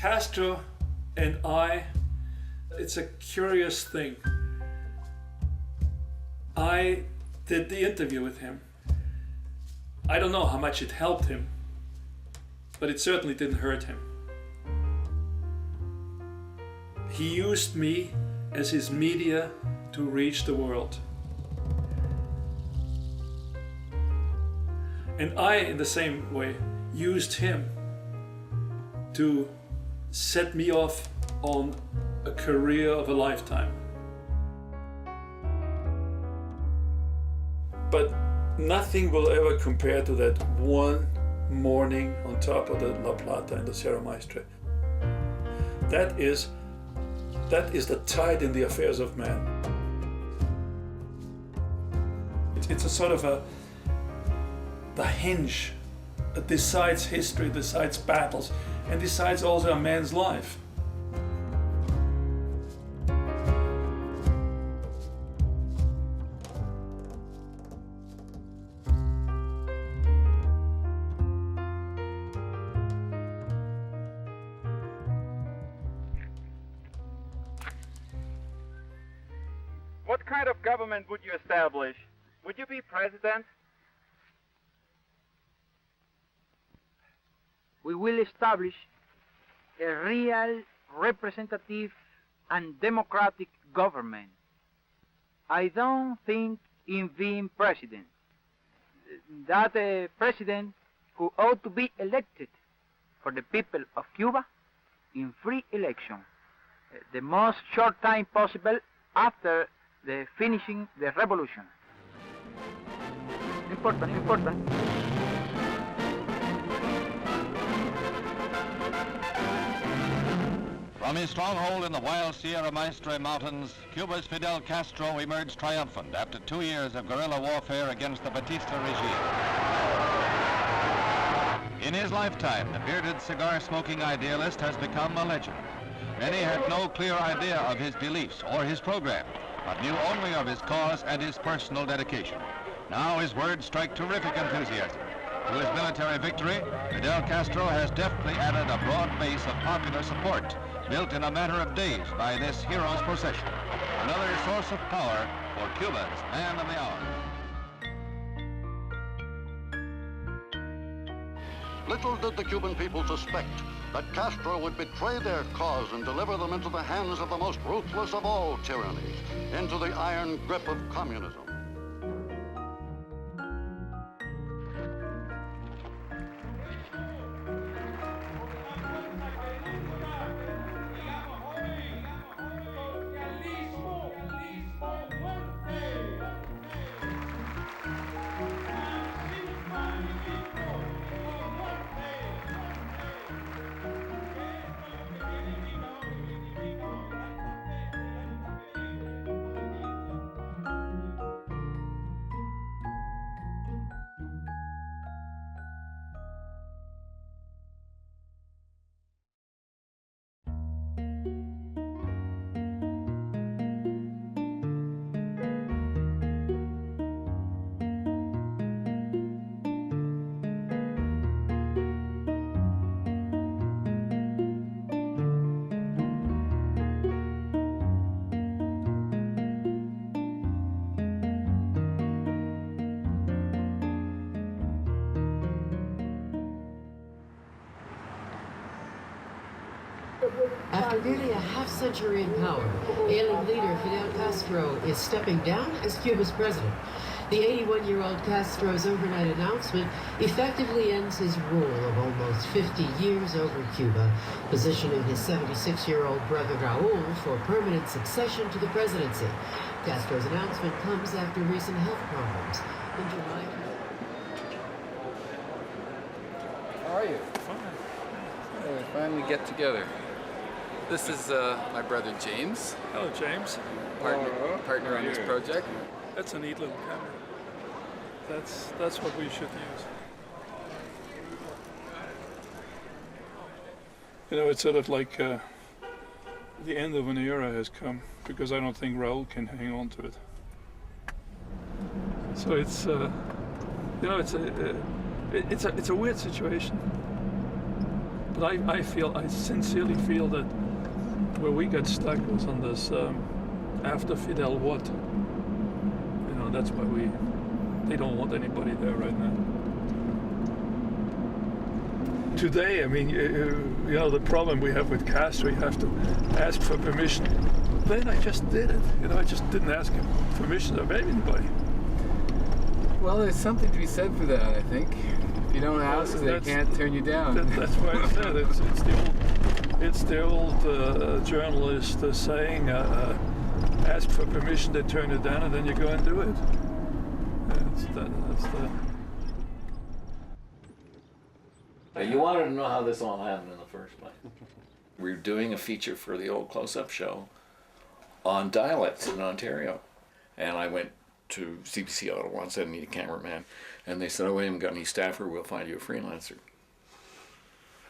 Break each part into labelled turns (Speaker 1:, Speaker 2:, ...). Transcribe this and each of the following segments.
Speaker 1: Castro and it's a curious thing. I did the interview with him. I don't know how much it helped him, but it certainly didn't hurt him. He used me as his media to reach the world. And I, in the same way, used him to set me off on a career of a lifetime. But nothing will ever compare to that one morning on top of the La Plata in the Sierra Maestra. That is the tide in the affairs of man. It's a sort of the hinge that decides history, decides battles, and decides also a man's life.
Speaker 2: What kind of government would you establish? Would you be president?
Speaker 3: We will establish a real representative and democratic government. I don't think in being president. That a president who ought to be elected for the people of Cuba in free election, the most short time possible after the finishing the revolution. Important.
Speaker 4: From his stronghold in the wild Sierra Maestra mountains, Cuba's Fidel Castro emerged triumphant after 2 years of guerrilla warfare against the Batista regime. In his lifetime, the bearded cigar-smoking idealist has become a legend. Many had no clear idea of his beliefs or his program, but knew only of his cause and his personal dedication. Now his words strike terrific enthusiasm. To his military victory, Fidel Castro has deftly added a broad base of popular support, built in a matter of days by this hero's procession. Another source of power for Cuba's man of the hour.
Speaker 5: Little did the Cuban people suspect that Castro would betray their cause and deliver them into the hands of the most ruthless of all tyrannies, into the iron grip of communism.
Speaker 6: After nearly a half-century in power, ailing leader Fidel Castro is stepping down as Cuba's president. The 81-year-old Castro's overnight announcement effectively ends his rule of almost 50 years over Cuba, positioning his 76-year-old brother Raul for permanent succession to the presidency. Castro's announcement comes after recent health problems. In July...
Speaker 7: How are you?
Speaker 1: Fine.
Speaker 7: Hey, we finally get together. This is my brother James.
Speaker 1: Hello, James.
Speaker 7: Partner on this project.
Speaker 1: That's a neat little camera. That's what we should use. You know, it's sort of like the end of an era has come, because I don't think Raul can hang on to it. So it's you know, it's a weird situation. But I sincerely feel that where we got stuck was on this after Fidel what? You know, that's why they don't want anybody there right now. Today, I mean, you know, the problem we have with Castro, you have to ask for permission. Then I just did it. You know, I just didn't ask him permission of anybody.
Speaker 7: Well, there's something to be said for that, I think. If you don't ask, they can't turn you down.
Speaker 1: That's why I said it's the old journalist saying, ask for permission, they turn it down, and then you go and do it.
Speaker 8: You wanted to know how this all happened in the first place. We were doing a feature for the old close-up show on dialects in Ontario, and I went to CBC Ottawa and said, I need a cameraman. And they said, oh, we haven't got any staffer, we'll find you a freelancer.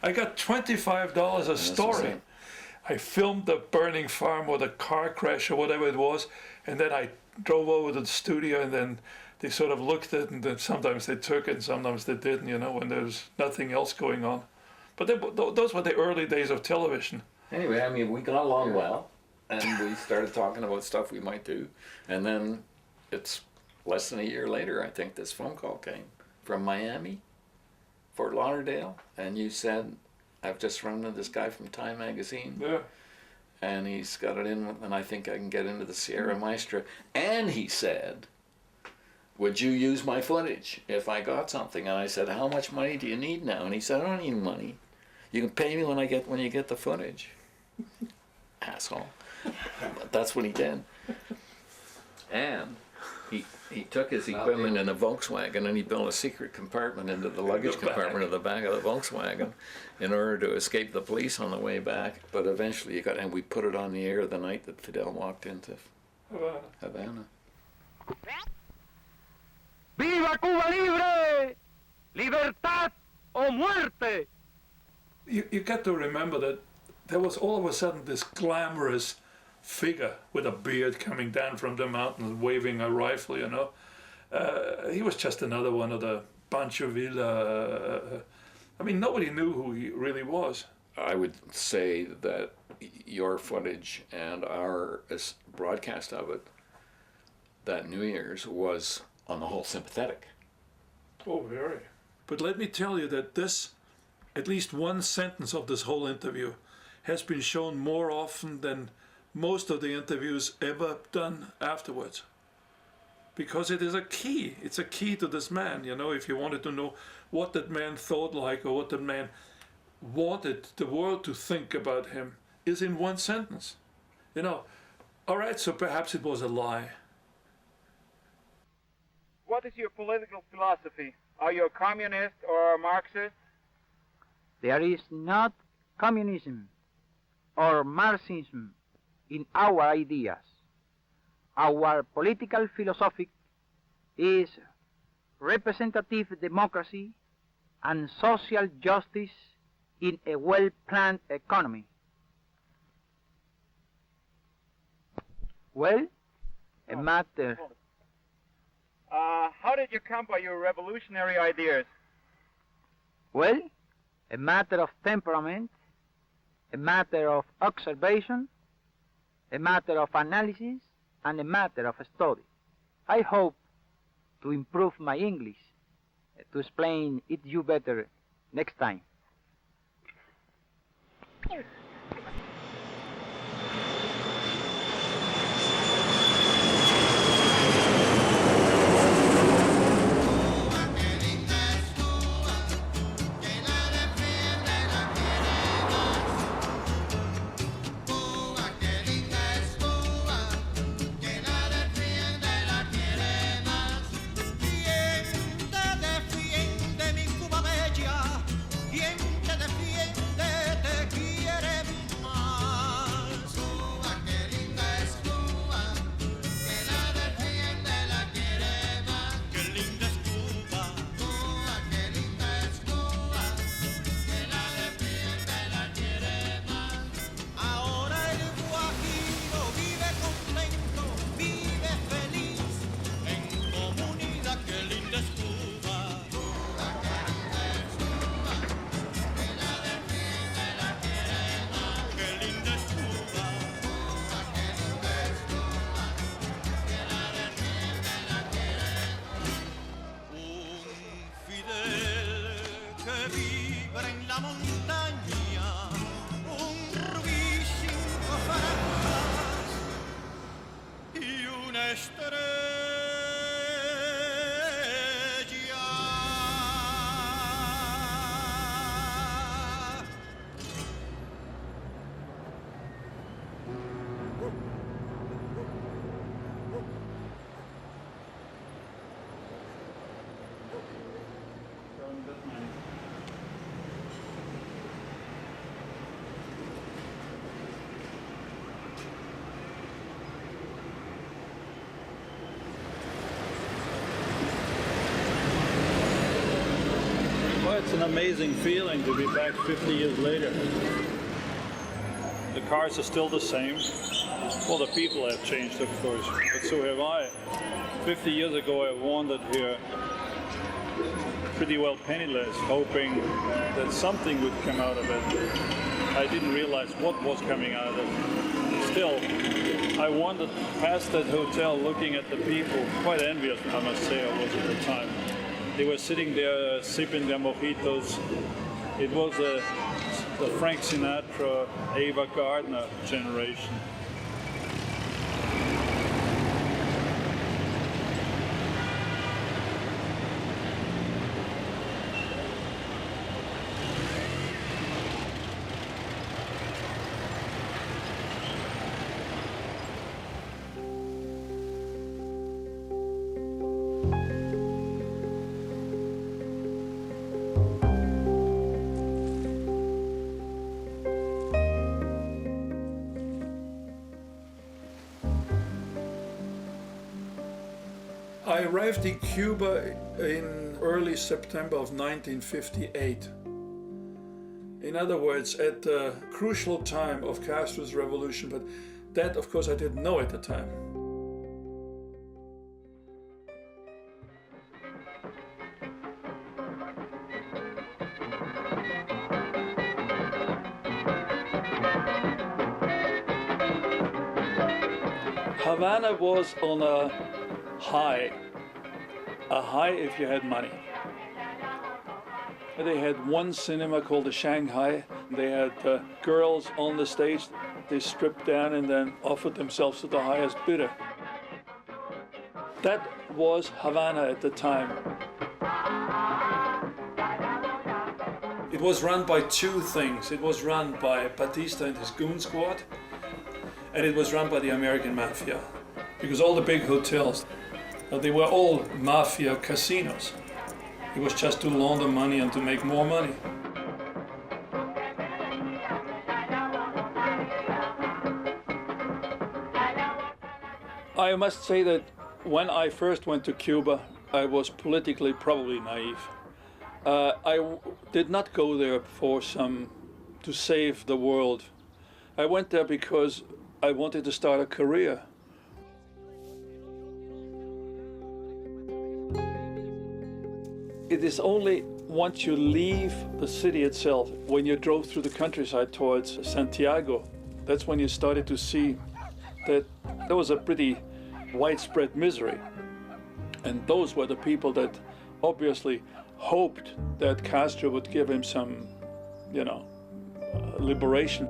Speaker 1: I got $25 a story. I filmed the burning farm or the car crash or whatever it was, and then I drove over to the studio, and then they sort of looked at it, and then sometimes they took it and sometimes they didn't, you know, when there was nothing else going on. But those were the early days of television.
Speaker 8: Anyway, I mean, we got along well, and we started talking about stuff we might do, and then it's less than a year later, I think, this phone call came from Miami, Fort Lauderdale, and you said, I've just run into this guy from Time magazine, and he's got it in, and I think I can get into the Sierra Maestra, and he said, would you use my footage if I got something? And I said, how much money do you need now? And he said, I don't need money. You can pay me when you get the footage. Asshole. But that's what he did. And he took his equipment in a Volkswagen and he built a secret compartment into the luggage compartment of the back of the Volkswagen in order to escape the police on the way back. But eventually and we put it on the air the night that Fidel walked into Havana.
Speaker 3: ¡Viva Cuba Libre! ¡Libertad o muerte!
Speaker 1: You got to remember that there was all of a sudden this glamorous figure with a beard coming down from the mountains waving a rifle, you know. He was just another one of the Pancho Villa. I mean, nobody knew who he really was.
Speaker 8: I would say that your footage and our broadcast of it that New Year's was on the whole sympathetic.
Speaker 1: Oh, very. But let me tell you that at least one sentence of this whole interview has been shown more often than most of the interviews ever done afterwards. Because it is a key. It's a key to this man, you know, if you wanted to know what that man thought like or what that man wanted the world to think about him, is in one sentence. You know, all right, so perhaps it was a lie.
Speaker 2: What is your political philosophy? Are you a communist or a Marxist?
Speaker 3: There is not communism or Marxism in our ideas. Our political philosophy is representative democracy and social justice in a well-planned economy. Well, a matter...
Speaker 2: How did you come by your revolutionary ideas?
Speaker 3: Well, a matter of temperament, a matter of observation, a matter of analysis, and a matter of study. I hope to improve my English, to explain it you better next time.
Speaker 9: ¿Quién te defiende, te quiere? vibra en la montaña un rubí cinco franjas y una estrella.
Speaker 10: It's an amazing feeling to be back 50 years later. The cars are still the same. Well, the people have changed, of course, but so have I. 50 years ago, I wandered here pretty well penniless, hoping that something would come out of it. I didn't realize what was coming out of it. Still, I wandered past that hotel looking at the people, quite envious, I must say I was at the time. They were sitting there sipping their mojitos. It was the Frank Sinatra, Ava Gardner generation.
Speaker 1: I arrived in Cuba in early September of 1958. In other words, at the crucial time of Castro's revolution, but that, of course, I didn't know at the time. Havana was on a high if you had money. They had one cinema called the Shanghai. They had girls on the stage. They stripped down and then offered themselves to the highest bidder. That was Havana at the time. It was run by two things. It was run by Batista and his goon squad, and it was run by the American mafia. Because all the big hotels, they were all mafia casinos. It was just to launder money and to make more money. I must say that when I first went to Cuba, I was politically probably naive. I did not go there to save the world. I went there because I wanted to start a career. It is only once you leave the city itself, when you drove through the countryside towards Santiago, that's when you started to see that there was a pretty widespread misery. And those were the people that obviously hoped that Castro would give him some, liberation.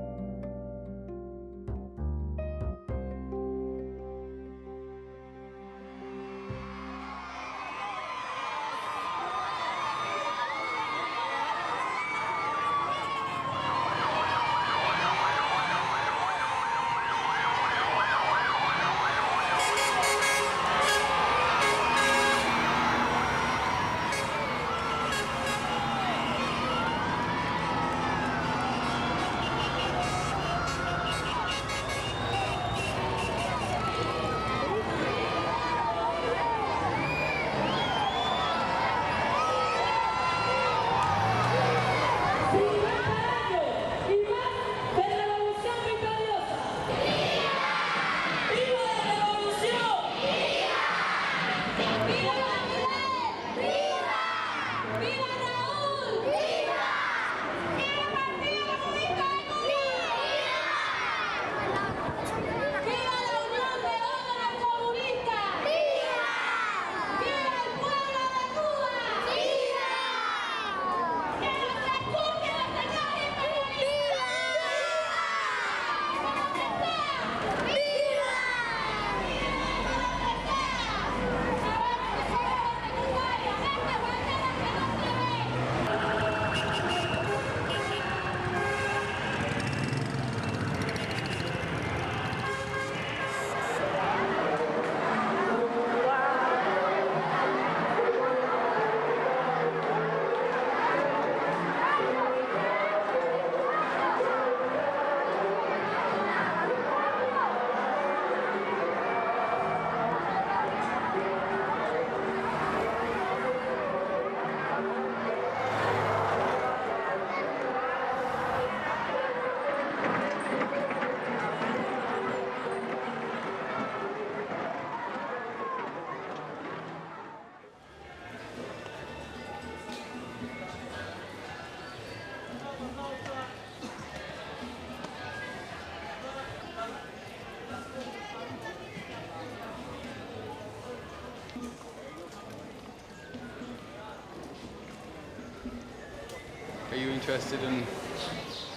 Speaker 7: Are you interested in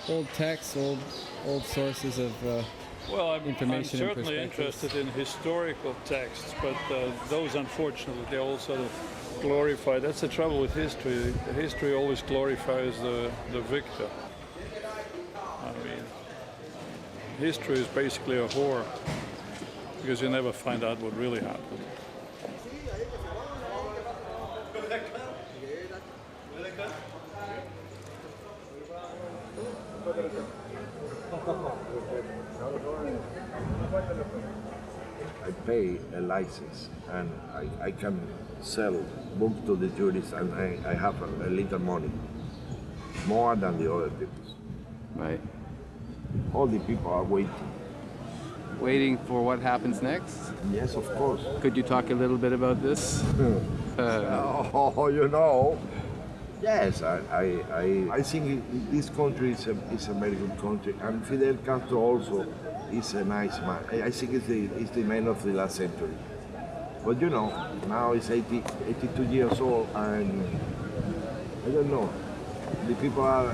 Speaker 11: old texts, old sources of
Speaker 1: well, I'm
Speaker 11: information?
Speaker 1: I'm certainly interested in historical texts, but those, unfortunately, they all sort of glorify. That's the trouble with history. History always glorifies the victor. I mean, history is basically a whore, because you never find out what really happened.
Speaker 12: I pay a license and I can sell books to the tourists, and I have a little money, more than the other people.
Speaker 7: Right.
Speaker 12: All the people are waiting.
Speaker 7: Waiting for what happens next?
Speaker 12: Yes, of course.
Speaker 7: Could you talk a little bit about this?
Speaker 12: Oh, you know. Yes, I think this country is a very good country, and Fidel Castro also is a nice man. I think it's the man of the last century. But you know, now he's 82 years old, and I don't know. The people are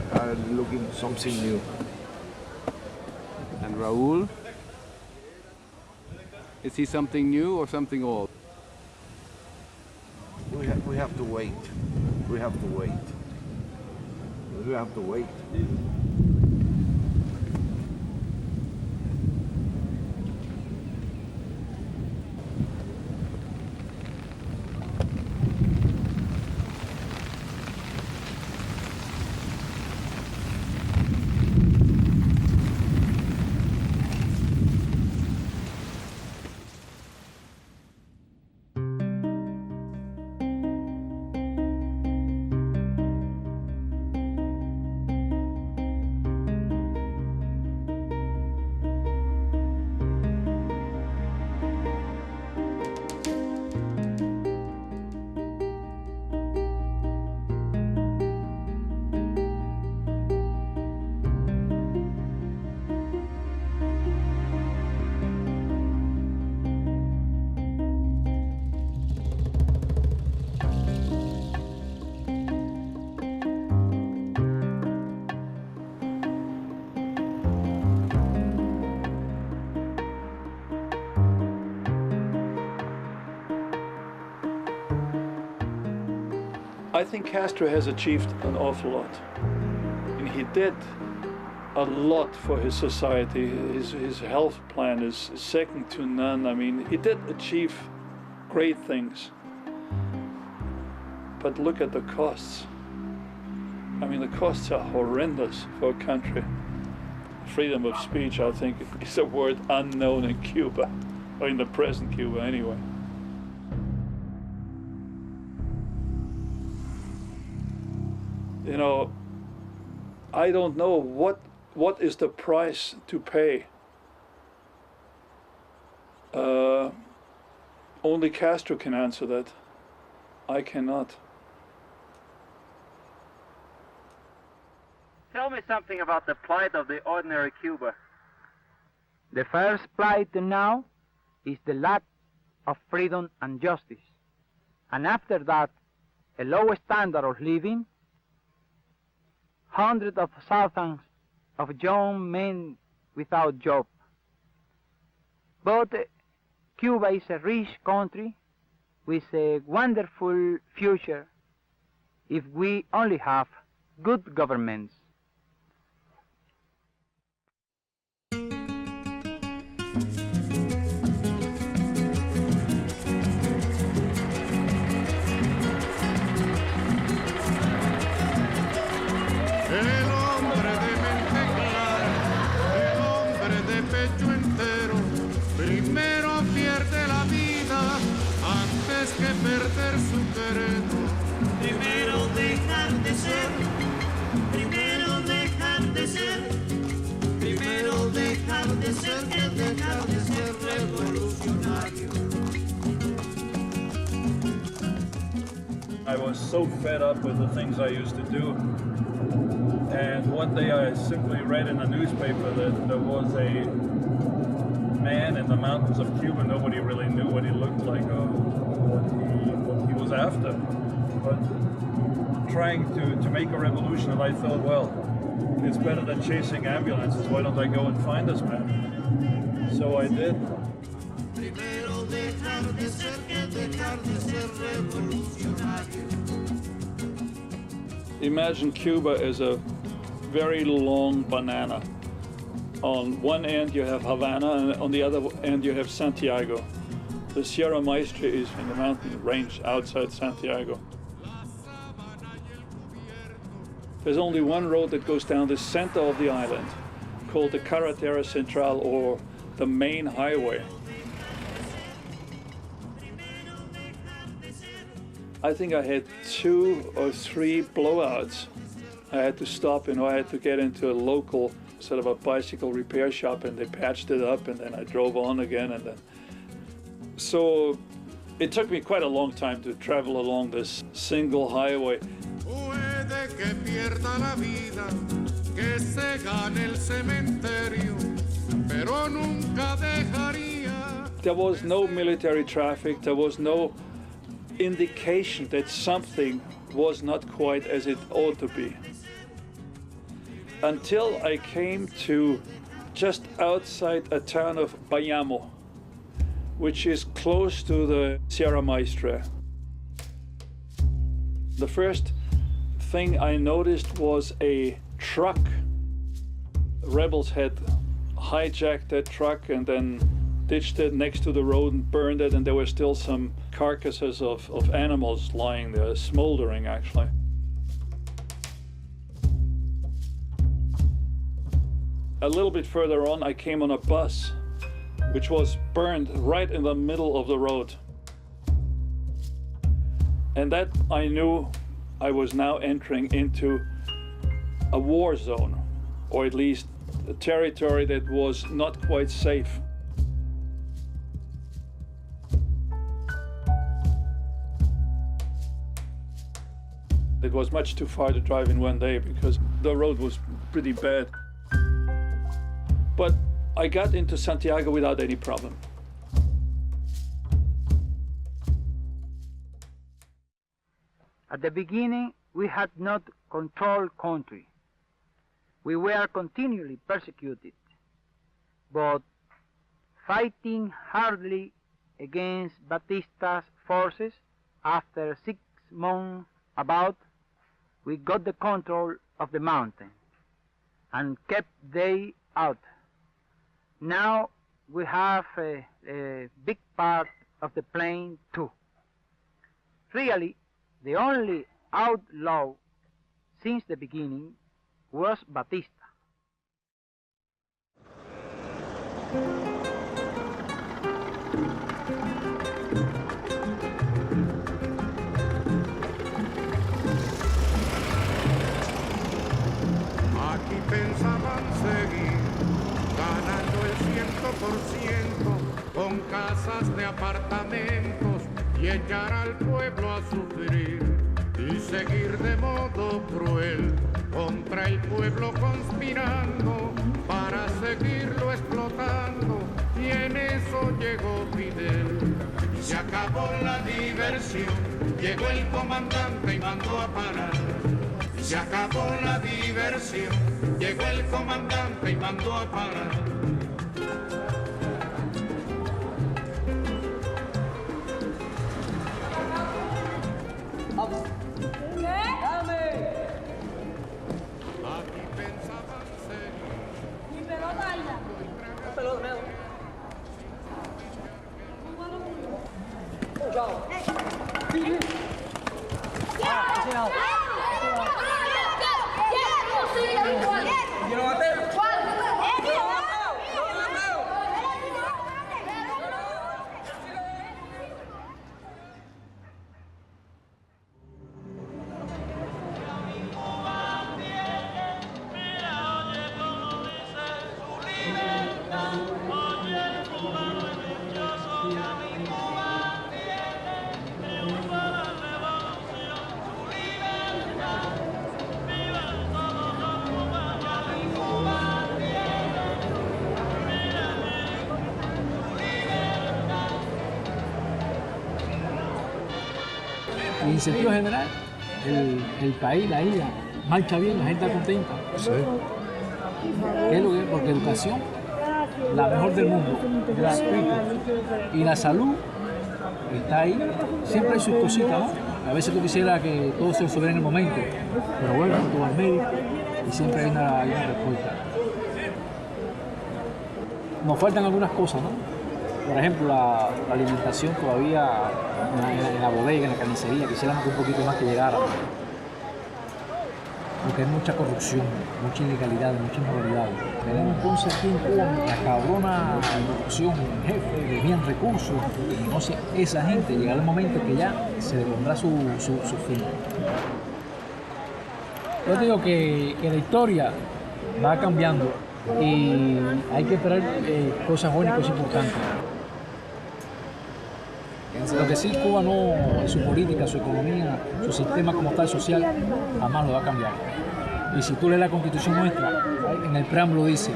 Speaker 12: looking for something new.
Speaker 7: And Raúl? Is he something new or something old?
Speaker 12: We have to wait. We have to wait. We have to wait.
Speaker 1: I think Castro has achieved an awful lot. And he did a lot for his society. His health plan is second to none. I mean, he did achieve great things. But look at the costs. I mean, the costs are horrendous for a country. Freedom of speech, I think, is a word unknown in Cuba, or in the present Cuba anyway. You know, I don't know what is the price to pay. Only Castro can answer that. I cannot.
Speaker 2: Tell me something about the plight of the ordinary Cuba.
Speaker 3: The first plight now is the lack of freedom and justice. And after that, a low standard of living, hundreds of thousands of young men without job. But Cuba is a rich country with a wonderful future if we only have good governments.
Speaker 9: Perder su querer. Primero dejar de ser, primero dejar de ser, primero dejar de ser que dejar de ser revolucionario.
Speaker 1: I was so fed up with the things I used to do. And one day I simply read in a newspaper that there was a man in the mountains of Cuba. Nobody really knew what he looked like or what he was after. But
Speaker 10: trying to make a revolution, and I thought, well, it's better than chasing ambulances. Why don't I go and find this man? So I did. Imagine Cuba as a very long banana. On one end you have Havana, and on the other end you have Santiago. The Sierra Maestra is in the mountain range outside Santiago. There's only one road that goes down the center of the island, called the Carretera Central, or the main highway. I think I had 2 or 3 blowouts. I had to stop, I had to get into a local sort of a bicycle repair shop, and they patched it up, and then I drove on again, and then. So it took me quite a long time to travel along this single highway. There was no military traffic, there was no indication that something was not quite as it ought to be. Until I came to just outside a town of Bayamo, which is close to the Sierra Maestra. The first thing I noticed was a truck. Rebels had hijacked that truck and then ditched it next to the road and burned it, and there were still some carcasses of animals lying there, smoldering actually. A little bit further on, I came on a bus which was burned right in the middle of the road. And that I knew I was now entering into a war zone, or at least a territory that was not quite safe. It was much too far to drive in one day because the road was pretty bad. But I got into Santiago without any problem.
Speaker 3: At the beginning, we had not controlled country. We were continually persecuted, but fighting hardly against Batista's forces, after 6 months about, we got the control of the mountain and kept they out. Now we have a big part of the plain too. Really, the only outlaw since the beginning was Batista.
Speaker 13: Aquí pensaban seguir ganando el 100% con casas de apartamentos y echar al pueblo a sufrir y seguir de modo cruel contra el pueblo conspirando para seguirlo explotando, y en eso llegó Fidel. Se acabó la diversión, llegó el comandante y mandó a parar. Se acabó la diversión, llegó el comandante y mandó a parar. Aquí pensaban seguir.
Speaker 9: Mi pelota allá. La pelota, Melo. Chao.
Speaker 14: En sentido general, el país, la isla, marcha bien, la gente está contenta.
Speaker 12: Sí.
Speaker 14: ¿Qué es lo que es? Porque educación, la mejor del mundo, gratuito. Y la salud está ahí. Siempre hay sus cositas, ¿no? A veces tú quisieras que todo se resolviera en el momento, pero bueno, tú vas al médico y siempre hay una respuesta. Nos faltan algunas cosas, ¿no? Por ejemplo, la alimentación todavía en la bodega, en la carnicería, quisiéramos que un poquito más que llegara. Porque hay mucha corrupción, mucha ilegalidad, mucha inmoralidad. Tenemos entonces aquí en Cuba la cabrona corrupción, jefe, desvían recursos, y no sé, esa gente llegará el momento que ya se le pondrá su fin. Yo te digo que la historia va cambiando y hay que esperar cosas buenas y cosas importantes. Lo que sí, Cuba no, su política, su economía, su sistema como tal social, jamás lo va a cambiar. Y si tú lees la Constitución nuestra, en el preámbulo dice,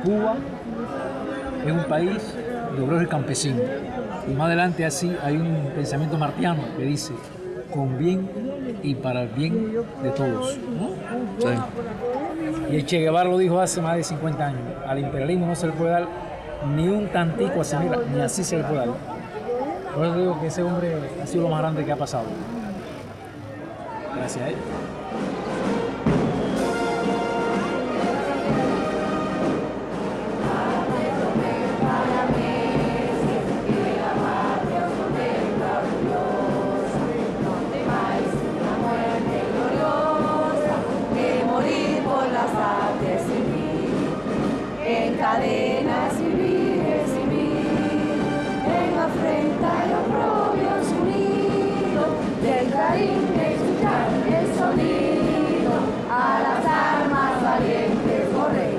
Speaker 14: Cuba es un país de obreros y campesinos. Y más adelante así hay un pensamiento martiano que dice, con bien y para el bien de todos, ¿no? Sí. Y el Che Guevara lo dijo hace más de 50 años, al imperialismo no se le puede dar ni un tantico así, mira, ni así se le puede dar. Por eso digo que ese hombre ha sido lo más grande que ha pasado. Gracias a él.
Speaker 9: En cadenas vivir, en afrenta y oprobios unidos, del clarín de escuchar el sonido, a las armas valientes correr.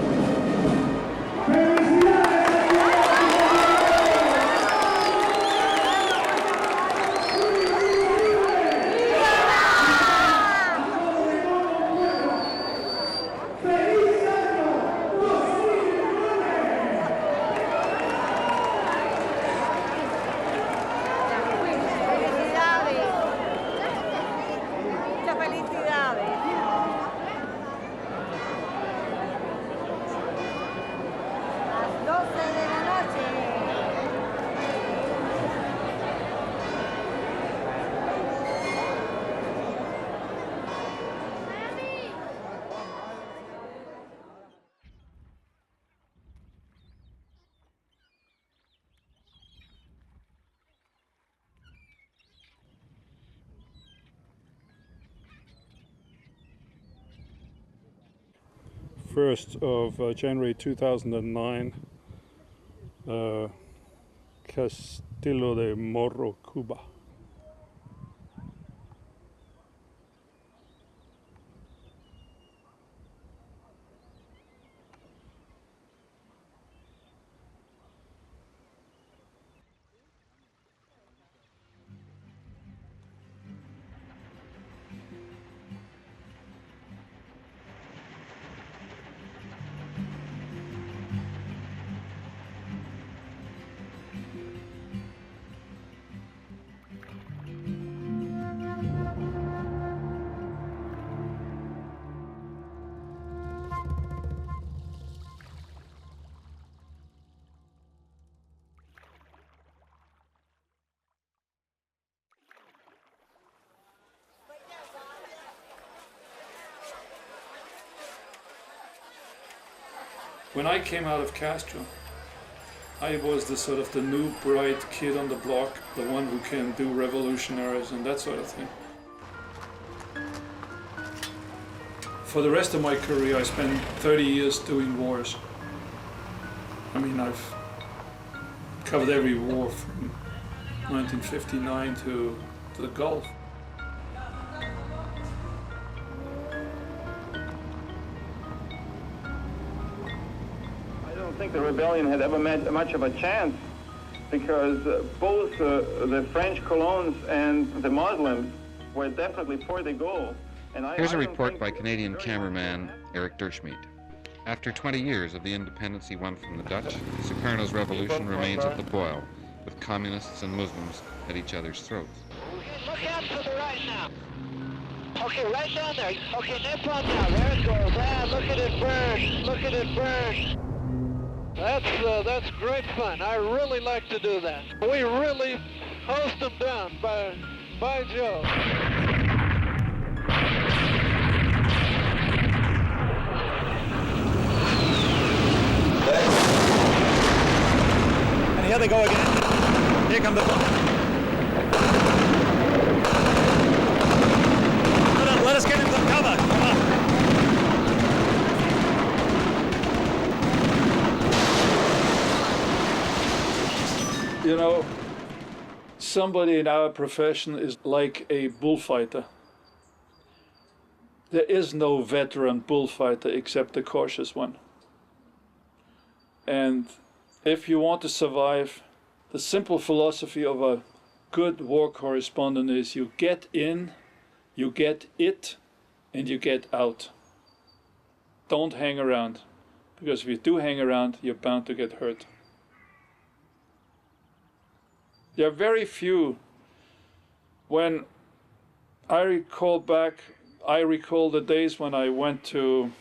Speaker 10: First of January 2009, Castillo de Morro, Cuba.
Speaker 1: When I came out of Castro, I was the new bright kid on the block, the one who can do revolutionaries and that sort of thing. For the rest of my career, I spent 30 years doing wars. I mean, I've covered every war from 1959 to the Gulf.
Speaker 2: I don't think the rebellion had ever met much of a chance because both the French colons and the Muslims were definitely for the goal. And
Speaker 15: Here's a report by Canadian cameraman Erik Durschmied. After 20 years of the independence he won from the Dutch, Sukarno's revolution remains at the boil, with communists and Muslims at each other's throats.
Speaker 9: Look out to the right now. Okay, right down there. Okay, nip on now. There it goes. Ah, look at it burn. Look at it burn. That's great fun. I really like to do that. We really hosed them down, by Joe.
Speaker 16: And here they go again. Here come the... Let us get him some cover. Come on.
Speaker 1: You know, somebody in our profession is like a bullfighter. There is no veteran bullfighter except the cautious one. And if you want to survive, the simple philosophy of a good war correspondent is you get in, you get it, and you get out. Don't hang around, because if you do hang around, you're bound to get hurt. There are very few. When I recall the days when I went to,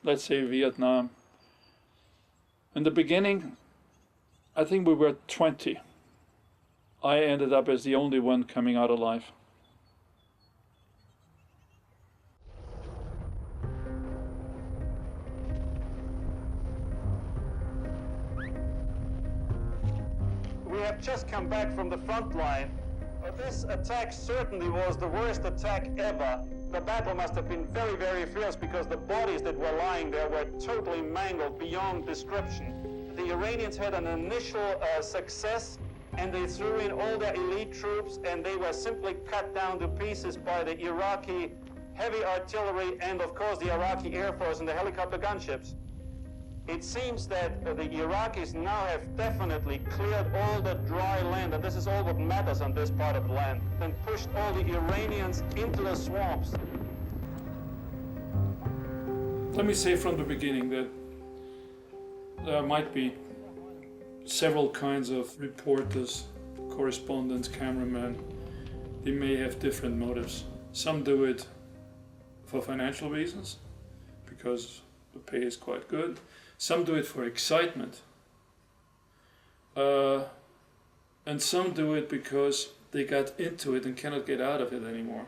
Speaker 1: let's say, Vietnam. In the beginning, I think we were 20. I ended up as the only one coming out alive.
Speaker 17: We have just come back from the front line. This attack certainly was the worst attack ever. The battle must have been very, very fierce because the bodies that were lying there were totally mangled beyond description. The Iranians had an initial success, and they threw in all their elite troops, and they were simply cut down to pieces by the Iraqi heavy artillery and, of course, the Iraqi Air Force and the helicopter gunships. It seems that the Iraqis now have definitely cleared all the dry land, and this is all what matters on this part of the land, and pushed all the Iranians into the swamps.
Speaker 1: Let me say from the beginning that there might be several kinds of reporters, correspondents, cameramen. They may have different motives. Some do it for financial reasons, because the pay is quite good. Some do it for excitement. And some do it because they got into it and cannot get out of it anymore.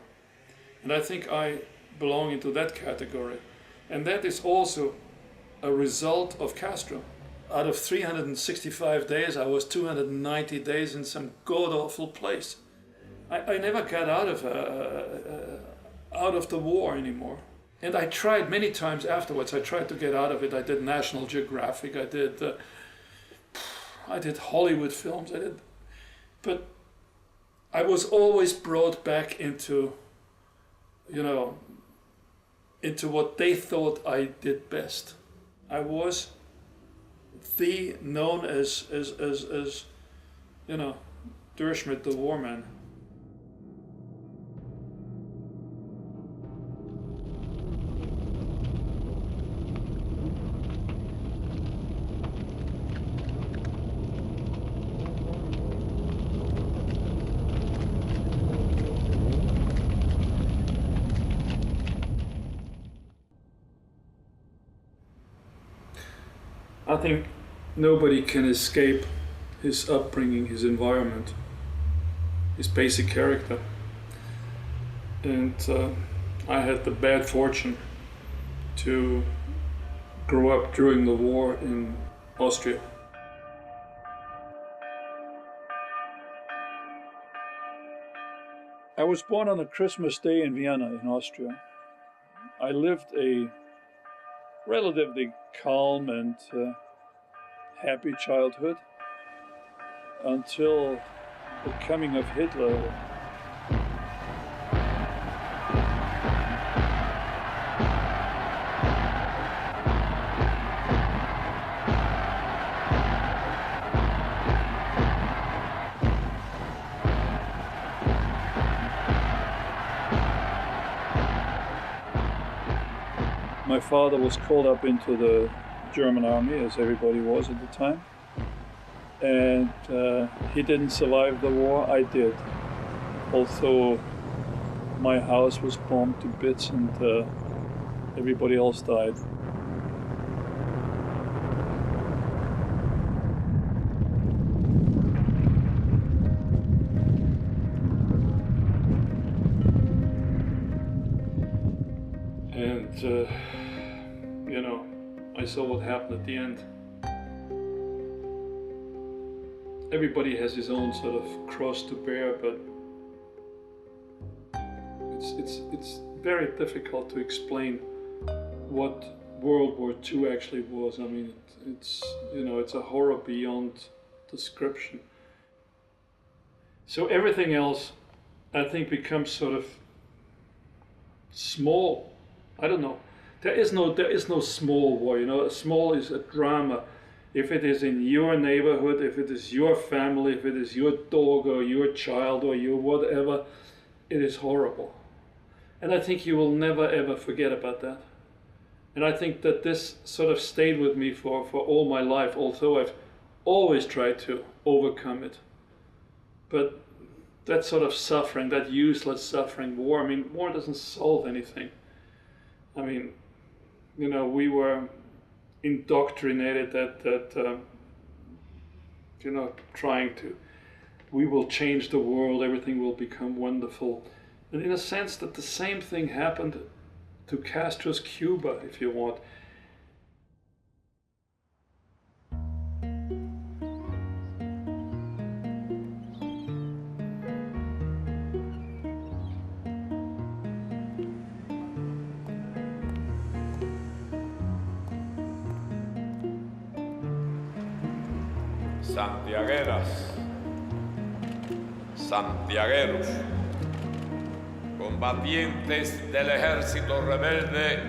Speaker 1: And I think I belong into that category. And that is also a result of Castro. Out of 365 days, I was 290 days in some god-awful place. I never got out of the war anymore. And I tried many times afterwards. I tried to get out of it. I did National Geographic. I did Hollywood films. But I was always brought back into, into what they thought I did best. I was known as Durschmied, the war man. I think nobody can escape his upbringing, his environment, his basic character. And I had the bad fortune to grow up during the war in Austria. I was born on a Christmas day in Vienna in Austria. I lived a relatively calm and happy childhood until the coming of Hitler. My father was called up into the German army, as everybody was at the time, and he didn't survive the war. I did. Also,
Speaker 10: my house was bombed to bits and everybody else died. And, you know, I saw what happened at the end. Everybody has his own sort of cross to bear, but it's very difficult to explain what World War II actually was. I mean, it's a horror beyond description. So everything else, I think, becomes sort of small. I don't know. There is no small war. You know, small is a drama. If it is in your neighborhood, if it is your family, if it is your dog or your child or your whatever, it is horrible. And I think you will never ever forget about that. And I think that this sort of stayed with me for all my life, although I've always tried to overcome it. But that sort of suffering, that useless suffering, war, I mean, war doesn't solve anything. I mean, you know, we were indoctrinated that you know, we will change the world, everything will become wonderful. And in a sense that the same thing happened to Castro's Cuba, if you want.
Speaker 18: Santiagueras, santiagueros, combatientes del ejército rebelde,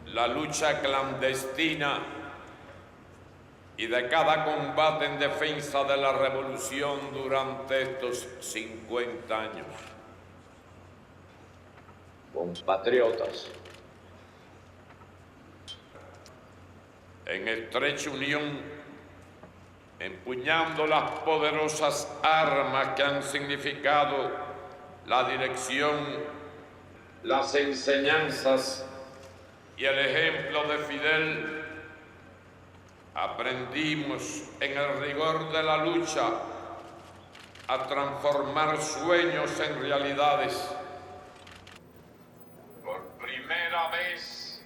Speaker 18: la lucha clandestina y de cada combate en defensa de la revolución durante estos 50 años. Compatriotas, en estrecha unión, empuñando las poderosas armas que han significado la dirección, las enseñanzas y el ejemplo de Fidel, aprendimos en el rigor de la lucha a transformar sueños en realidades. Por primera vez,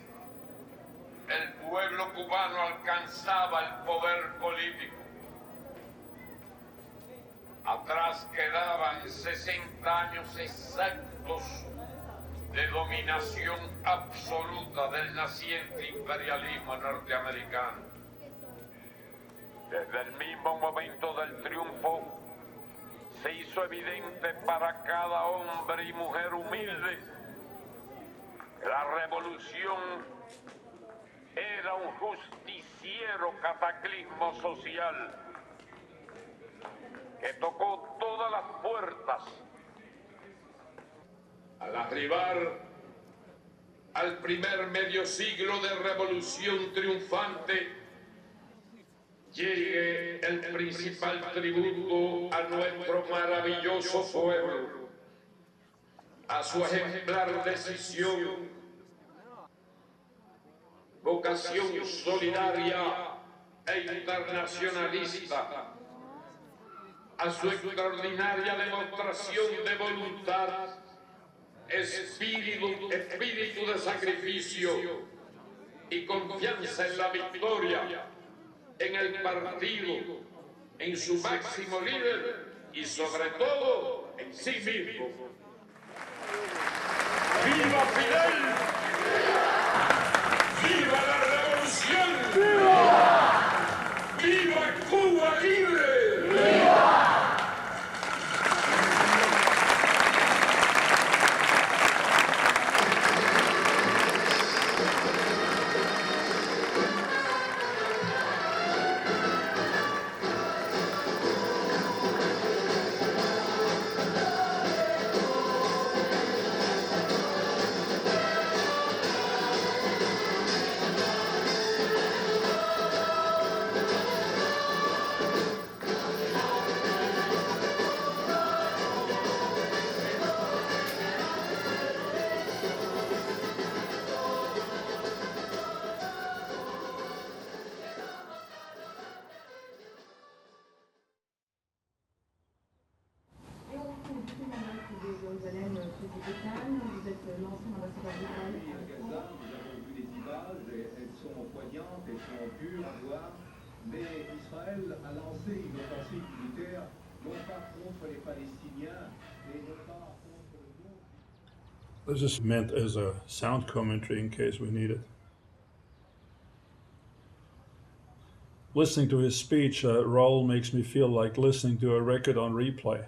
Speaker 18: el pueblo cubano alcanzaba el poder político. Atrás quedaban 60 años exactos de dominación absoluta del naciente imperialismo norteamericano. Desde el mismo momento del triunfo, se hizo evidente para cada hombre y mujer humilde que la revolución era un justiciero cataclismo social que tocó todas las puertas. Al arribar al primer medio siglo de revolución triunfante, llegue el principal tributo a nuestro maravilloso pueblo, a su ejemplar decisión, vocación solidaria e internacionalista, a su extraordinaria demostración de voluntad, espíritu de sacrificio y confianza en la victoria, en el partido, en su máximo líder y sobre todo en sí mismo. ¡Viva Fidel! ¡Viva la revolución! ¡Viva! ¡Viva Cuba libre! ¡Viva!
Speaker 1: This is meant as a sound commentary in case we need it. Listening to his speech, Raúl makes me feel like listening to a record on replay.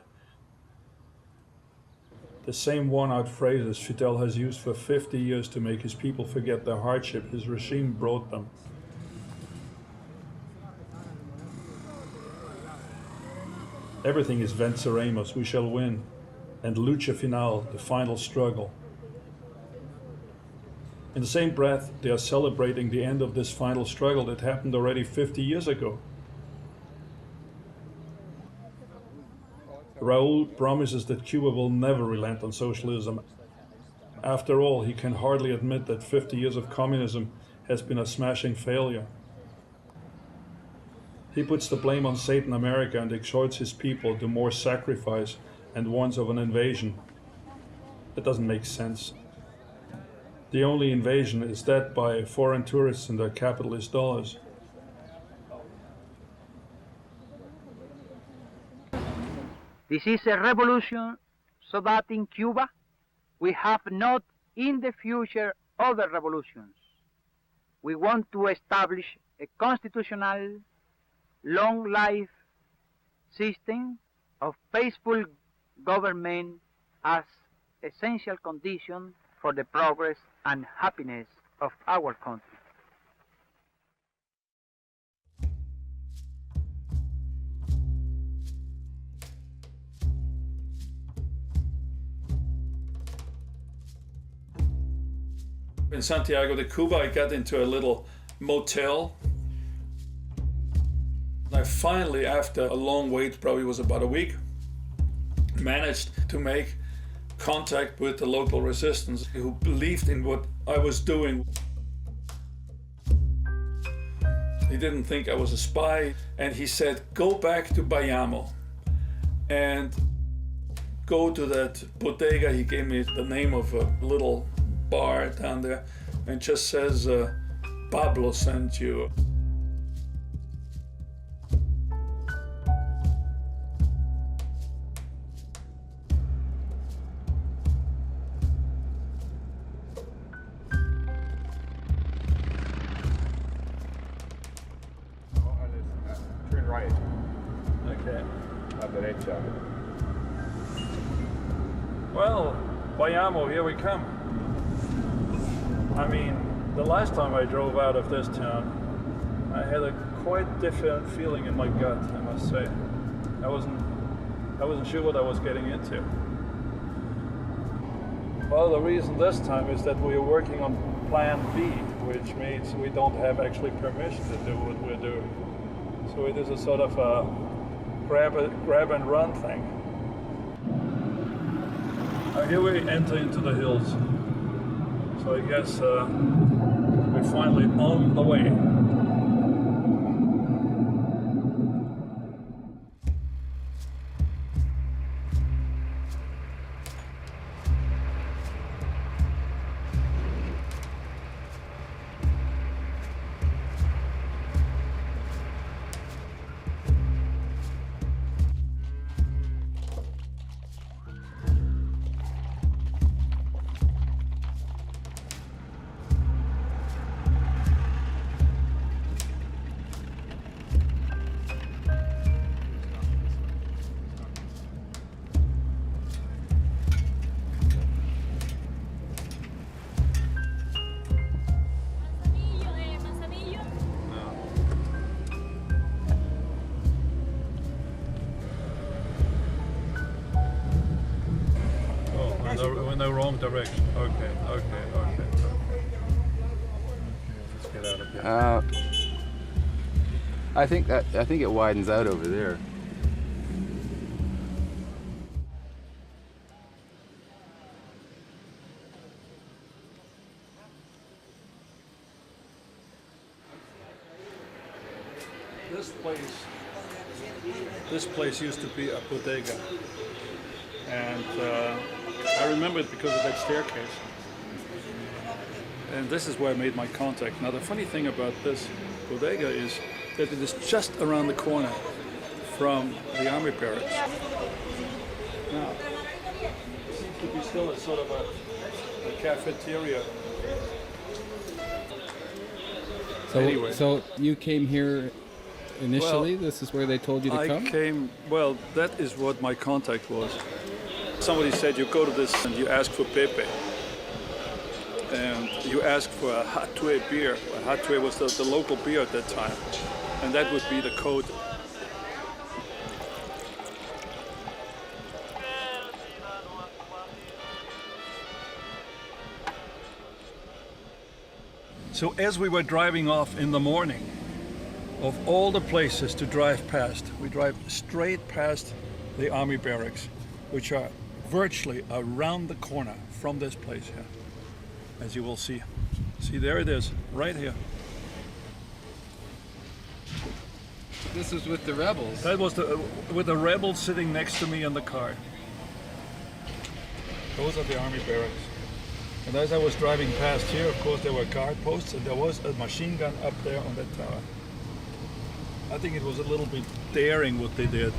Speaker 1: The same worn-out phrases Fidel has used for 50 years to make his people forget the hardship his regime brought them. Everything is venceremos, we shall win, and lucha final, the final struggle. In the same breath, they are celebrating the end of this final struggle that happened already 50 years ago. Raúl promises that Cuba will never relent on socialism. After all, he can hardly admit that 50 years of communism has been a smashing failure. He puts the blame on Satan America and exhorts his people to more sacrifice and warns of an invasion. That doesn't make sense. The only invasion is that by foreign tourists and their capitalist dollars.
Speaker 3: This is a revolution so that in Cuba we have not in the future other revolutions. We want to establish a constitutional, long-life system of peaceful government as essential condition for the progress and happiness of our country.
Speaker 1: In Santiago de Cuba, I got into a little motel. I finally, after a long wait, probably was about a week, managed to make contact with the local resistance who believed in what I was doing. He didn't think I was a spy, and he said, go back to Bayamo and go to that bodega. He gave me the name of a little bar down there and just says, Pablo sent you.
Speaker 19: Turn right.
Speaker 1: Okay.
Speaker 19: A derecha.
Speaker 1: Well, Bayamo, here we come. I mean, the last time I drove out of this town, I had a quite different feeling in my gut, I must say. I wasn't sure what I was getting into. Well, the reason this time is that we are working on Plan B, which means we don't have actually permission to do what we're doing. So it is a sort of a grab and run thing. Here we enter into the hills. So I guess we're finally on the way. In the wrong direction. Okay. Let's get out of here.
Speaker 19: I think it widens out over there.
Speaker 1: This place used to be a bodega, and I remember it because of that staircase. And this is where I made my contact. Now the funny thing about this bodega is that it is just around the corner from the army barracks. Now, it seems to be still a sort of a cafeteria.
Speaker 11: So,
Speaker 1: anyway.
Speaker 11: So you came here initially?
Speaker 1: Well,
Speaker 11: this is where they told you to come?
Speaker 1: Well, that is what my contact was. Somebody said you go to this and you ask for Pepe. And you ask for a Hatue beer. A Hatue was the local beer at that time. And that would be the code. So as we were driving off in the morning, of all the places to drive past, we drive straight past the army barracks, which are virtually around the corner from this place here, as you will see. See, there it is, right here.
Speaker 11: This was with the rebels.
Speaker 1: That was with the rebels sitting next to me in the car. Those are the army barracks. And as I was driving past here, of course, there were guard posts, and there was a machine gun up there on that tower. I think it was a little bit daring what they did.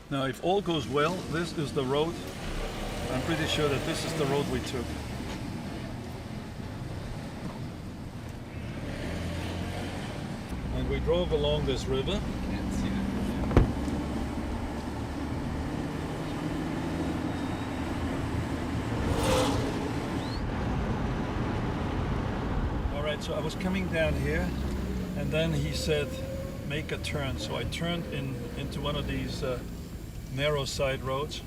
Speaker 1: Now, if all goes well, this is the road. I'm pretty sure that this is the road we took. And we drove along this river.
Speaker 11: Can't see it.
Speaker 1: All right, so I was coming down here, and then he said, make a turn. So I turned into one of these narrow side roads,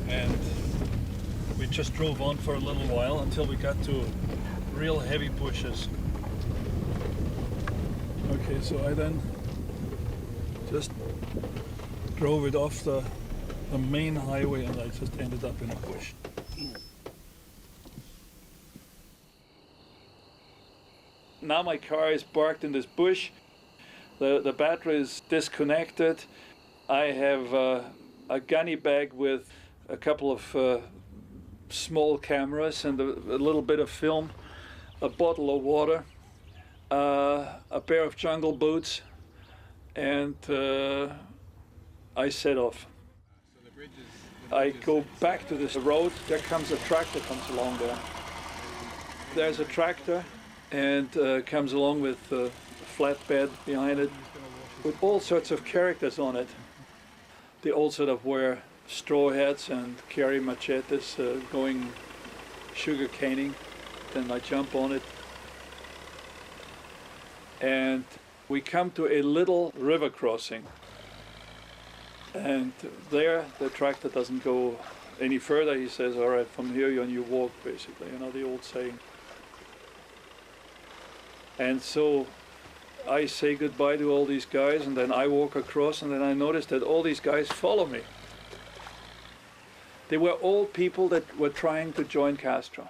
Speaker 1: and we just drove on for a little while until we got to real heavy bushes. Okay, so I then just drove it off the main highway, and I just ended up in a bush. Now my car is parked in this bush. The battery is disconnected. I have a gunny bag with a couple of small cameras and a little bit of film, a bottle of water, a pair of jungle boots, and I set off. I go back to this road. There comes a tractor comes along there. There's a tractor and comes along with a flatbed behind it with all sorts of characters on it. They all sort of wear straw hats and carry machetes going sugar caning. Then I jump on it. And we come to a little river crossing. And there the tractor doesn't go any further. He says, all right, from here you're on your walk, basically, you know, the old saying. And so I say goodbye to all these guys, and then I walk across, and then I notice that all these guys follow me. They were all people that were trying to join Castro.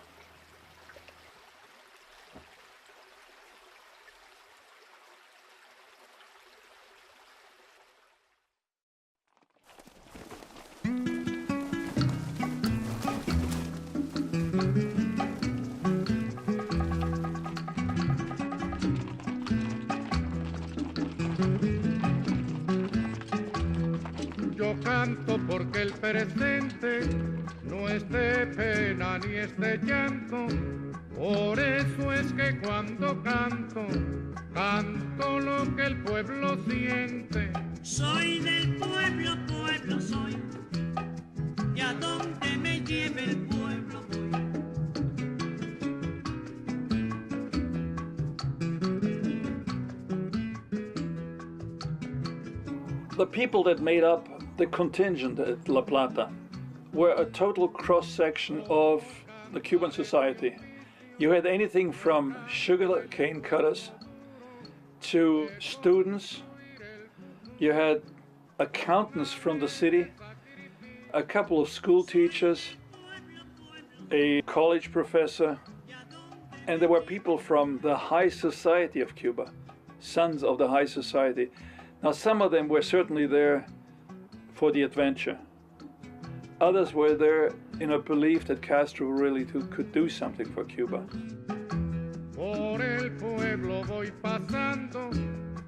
Speaker 13: Yo canto porque el presente no es de pena ni es de llanto. Por eso es que cuando canto, canto lo que el pueblo siente.
Speaker 9: Soy del pueblo, pueblo soy, y a donde me lleve el pueblo voy.
Speaker 1: The people that made up the contingent at La Plata were a total cross-section of the Cuban society. You had anything from sugar cane cutters to students. You had accountants from the city, a couple of school teachers, a college professor, and there were people from the high society of Cuba, sons of the high society. Now, some of them were certainly there for the adventure. Others were there in a belief that Castro really could do something for Cuba.
Speaker 13: Por el pueblo voy pasando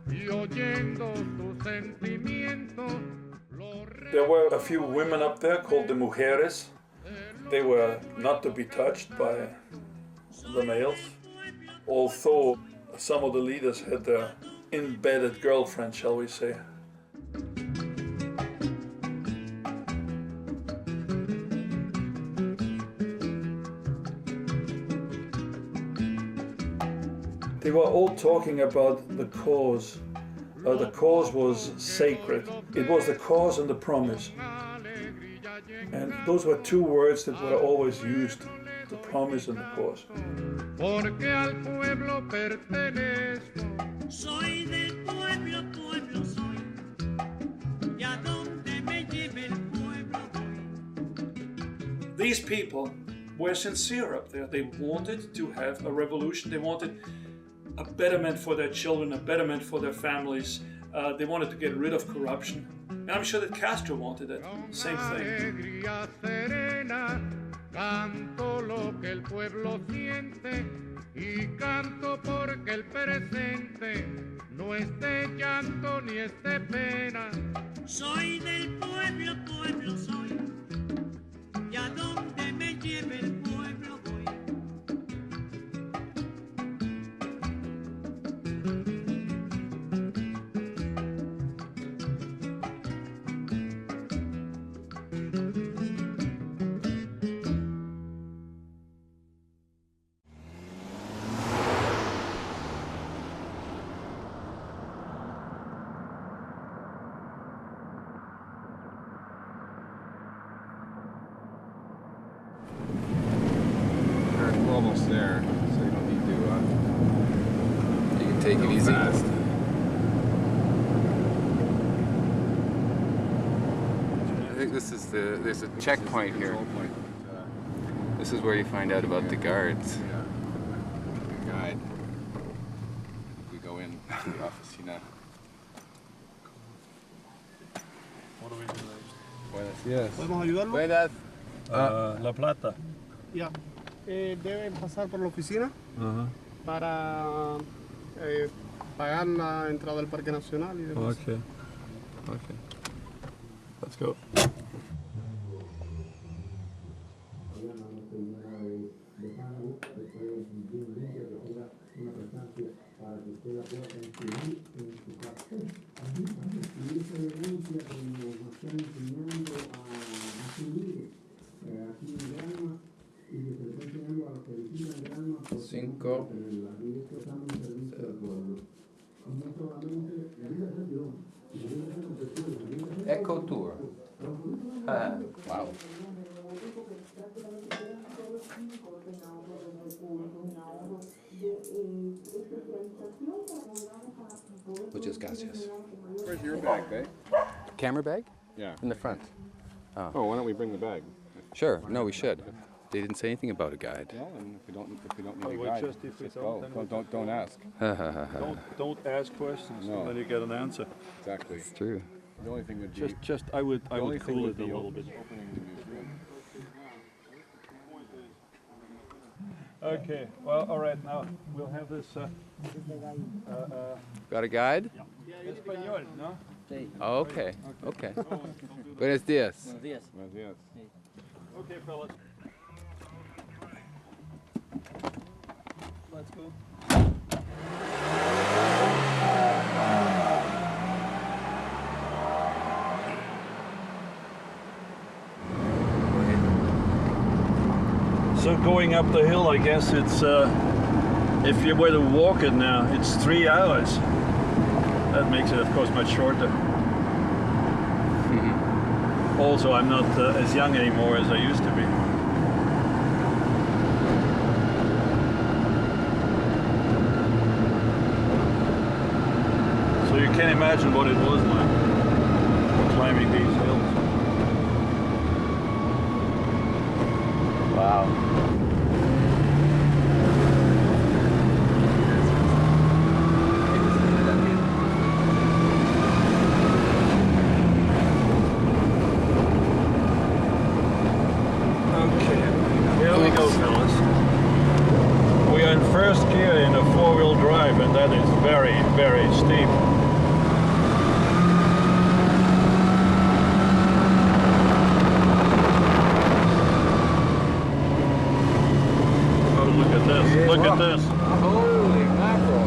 Speaker 13: y oyendo tu sentimiento.
Speaker 1: There were a few women up there called the mujeres. They were not to be touched by the males, although some of the leaders had their embedded girlfriend, shall we say. They were all talking about the cause. The cause was sacred. It was the cause and the promise. And those were two words that were always used, the promise and the cause.
Speaker 13: Porque al pueblo pertenezco.
Speaker 9: Soy del pueblo, pueblo soy. Y a donde me lleve el pueblo voy.
Speaker 1: These people were sincere up there. They wanted to have a revolution. They wanted a betterment for their children, a betterment for their families. They wanted to get rid of corruption. And I'm sure that Castro wanted it. Same thing.
Speaker 13: Canto lo que el pueblo siente y canto porque el presente no es de llanto ni es de pena.
Speaker 9: Soy del pueblo, pueblo soy. Y a donde me lleve el pueblo voy.
Speaker 19: Almost there, so you don't need to.
Speaker 7: You can take it easy.
Speaker 19: Fast.
Speaker 7: I think this is there's a checkpoint here. This is where you find out about the guards.
Speaker 19: Yeah. The guide. We go in to the oficina.
Speaker 10: What do we do next?
Speaker 19: Buenos días.
Speaker 20: ¿Podemos ayudarlo?
Speaker 19: Buenas.
Speaker 10: La Plata.
Speaker 20: Ya. Deben pasar por la oficina para pagar la entrada al Parque Nacional y demás.
Speaker 10: Okay. Okay. Let's go.
Speaker 7: Cinco. Echo tour. Wow. Muchas gracias.
Speaker 19: Where's your bag, babe?
Speaker 7: Camera bag?
Speaker 19: Yeah.
Speaker 7: In the front.
Speaker 19: Oh, why don't we bring the bag?
Speaker 7: Sure. No, we should. They didn't say anything about a guide.
Speaker 19: Well, and if we don't need a guide, just go. Don't ask.
Speaker 10: Don't ask questions.
Speaker 19: No.
Speaker 10: Then you get an answer.
Speaker 19: Exactly.
Speaker 7: It's true.
Speaker 19: The only thing would be
Speaker 10: I would cool it a little bit. Okay. Well, all right. Now we'll have this.
Speaker 7: Got a guide?
Speaker 10: Español, no?
Speaker 7: Oh, okay. Okay. Buenos días.
Speaker 19: Buenos días.
Speaker 10: Okay, fellas. Let's go. So going up the hill, I guess it's, if you were to walk it now, it's 3 hours. That makes it, of course, much shorter. Also, I'm not as young anymore as I used to be. So you can imagine what it was like climbing these hills.
Speaker 7: Wow.
Speaker 10: very steep. Oh, look at this.
Speaker 7: Yeah,
Speaker 10: Look
Speaker 7: wow.
Speaker 10: at this.
Speaker 7: Holy mackerel.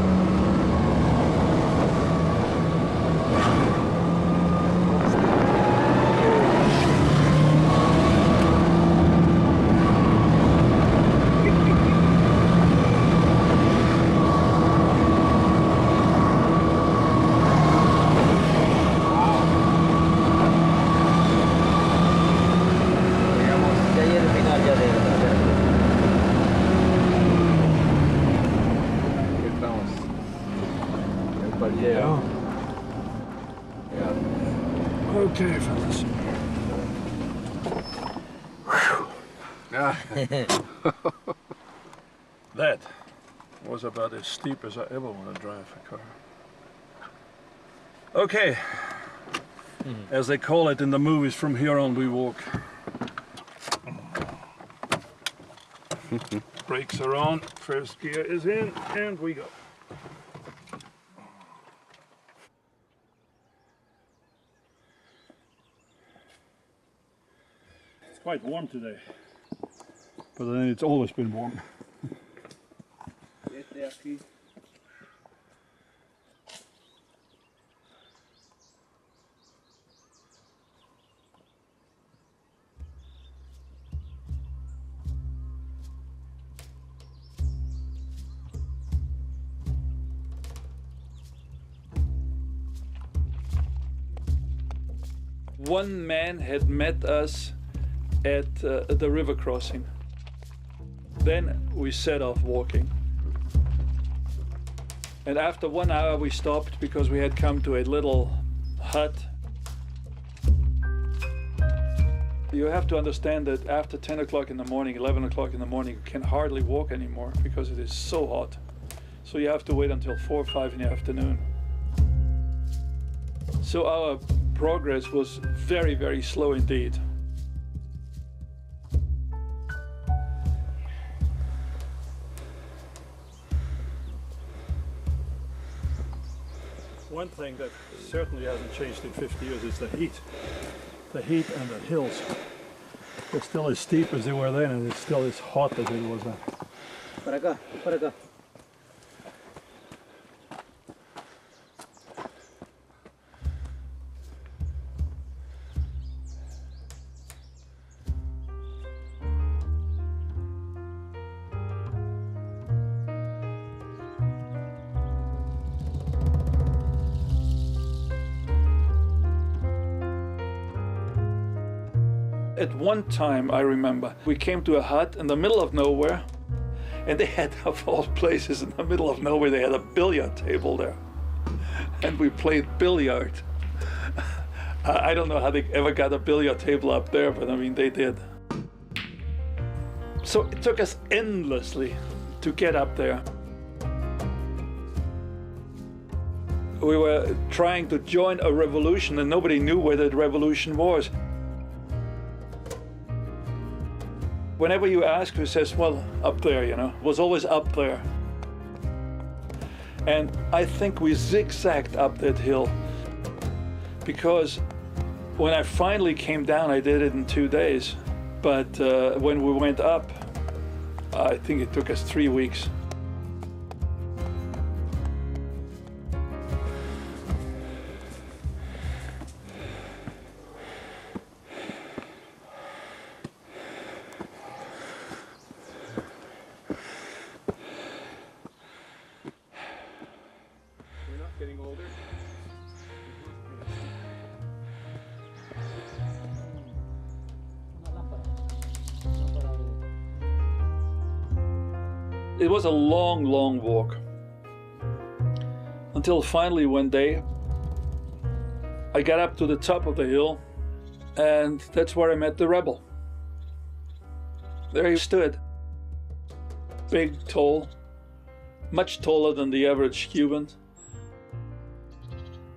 Speaker 10: Okay, fellas. That was about as steep as I ever want to drive a car. Okay, as they call it in the movies, from here on we walk. Brakes are on, first gear is in, and we go. It's quite warm today, but then it's always been warm. One man had met us at the river crossing. Then we set off walking. And after 1 hour we stopped because we had come to a little hut. You have to understand that after 10 o'clock in the morning, 11 o'clock in the morning, you can hardly walk anymore because it is so hot. So you have to wait until 4 or 5 in the afternoon. So our progress was very, very slow indeed. One thing that certainly hasn't changed in 50 years is the heat. The heat and the hills. It's still as steep as they were then, and it's still as hot as it was then.
Speaker 9: Para acá, para acá.
Speaker 1: At one time, I remember, we came to a hut in the middle of nowhere, and they had, of all places, in the middle of nowhere, they had a billiard table there. And we played billiard. I don't know how they ever got a billiard table up there, but I mean, they did. So it took us endlessly to get up there. We were trying to join a revolution, and nobody knew where that revolution was. Whenever you ask, who says, well, up there, you know, it was always up there. And I think we zigzagged up that hill because when I finally came down, I did it in 2 days. But when we went up, I think it took us 3 weeks. It was a long, long walk. Until finally one day, I got up to the top of the hill, and that's where I met the rebel. There he stood. Big, tall, much taller than the average Cuban.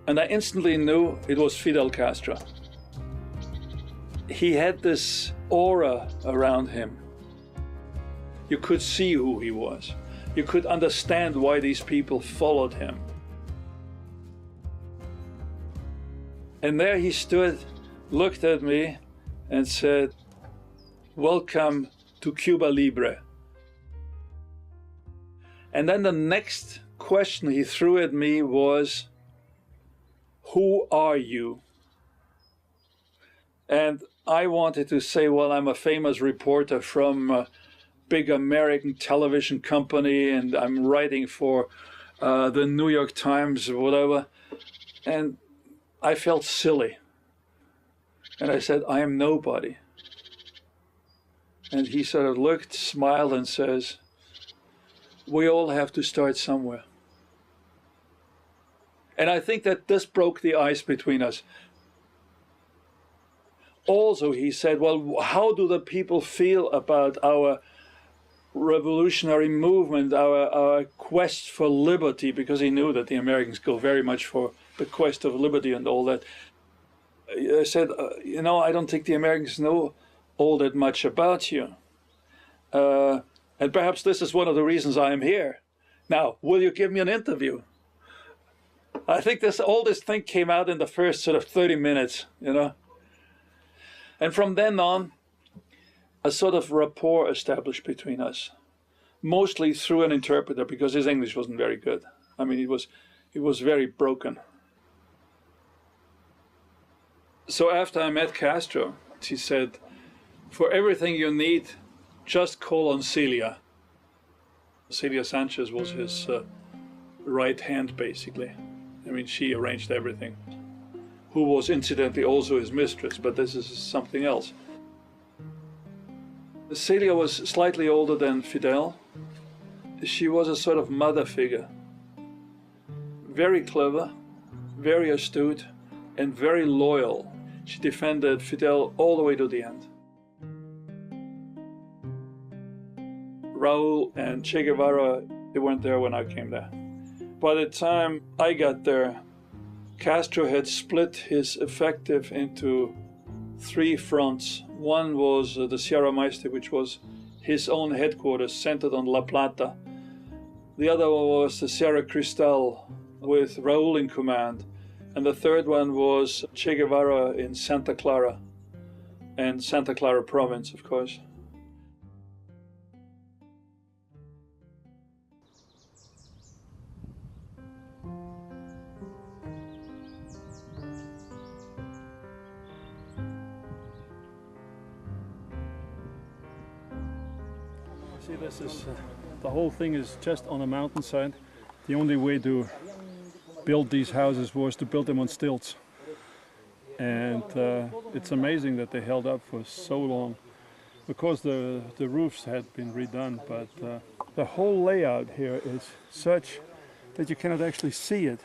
Speaker 1: And I instantly knew it was Fidel Castro. He had this aura around him. You could see who he was. You could understand why these people followed him. And there he stood, looked at me, and said, "Welcome to Cuba Libre." And then the next question he threw at me was, "Who are you?" And I wanted to say, well, I'm a famous reporter from a big American television company, and I'm writing for the New York Times or whatever. And I felt silly. And I said, I am nobody. And he sort of looked, smiled, and says, we all have to start somewhere. And I think that this broke the ice between us. Also, he said, well, how do the people feel about our revolutionary movement, our quest for liberty? Because he knew that the Americans go very much for the quest of liberty and all that. I said, you know, I don't think the Americans know all that much about you. And perhaps this is one of the reasons I am here. Now, will you give me an interview? I think all this thing came out in the first sort of 30 minutes, you know. And from then on, a sort of rapport established between us, mostly through an interpreter, because his English wasn't very good. I mean, he was very broken. So after I met Castro, he said, for everything you need, just call on Celia. Celia Sanchez was his right hand, basically. I mean, she arranged everything. Who was incidentally also his mistress, but this is something else. Celia was slightly older than Fidel. She was a sort of mother figure. Very clever, very astute, and very loyal. She defended Fidel all the way to the end. Raúl and Che Guevara, they weren't there when I came there. By the time I got there, Castro had split his effective into 3 fronts. One was the Sierra Maestra, which was his own headquarters, centered on La Plata. The other one was the Sierra Cristal, with Raúl in command. And the third one was Che Guevara in Santa Clara, and Santa Clara province, of course.
Speaker 10: See, this is the whole thing is just on a mountainside. The only way to build these houses was to build them on stilts, and it's amazing that they held up for so long. Of course, the roofs had been redone, but the whole layout here is such that you cannot actually see it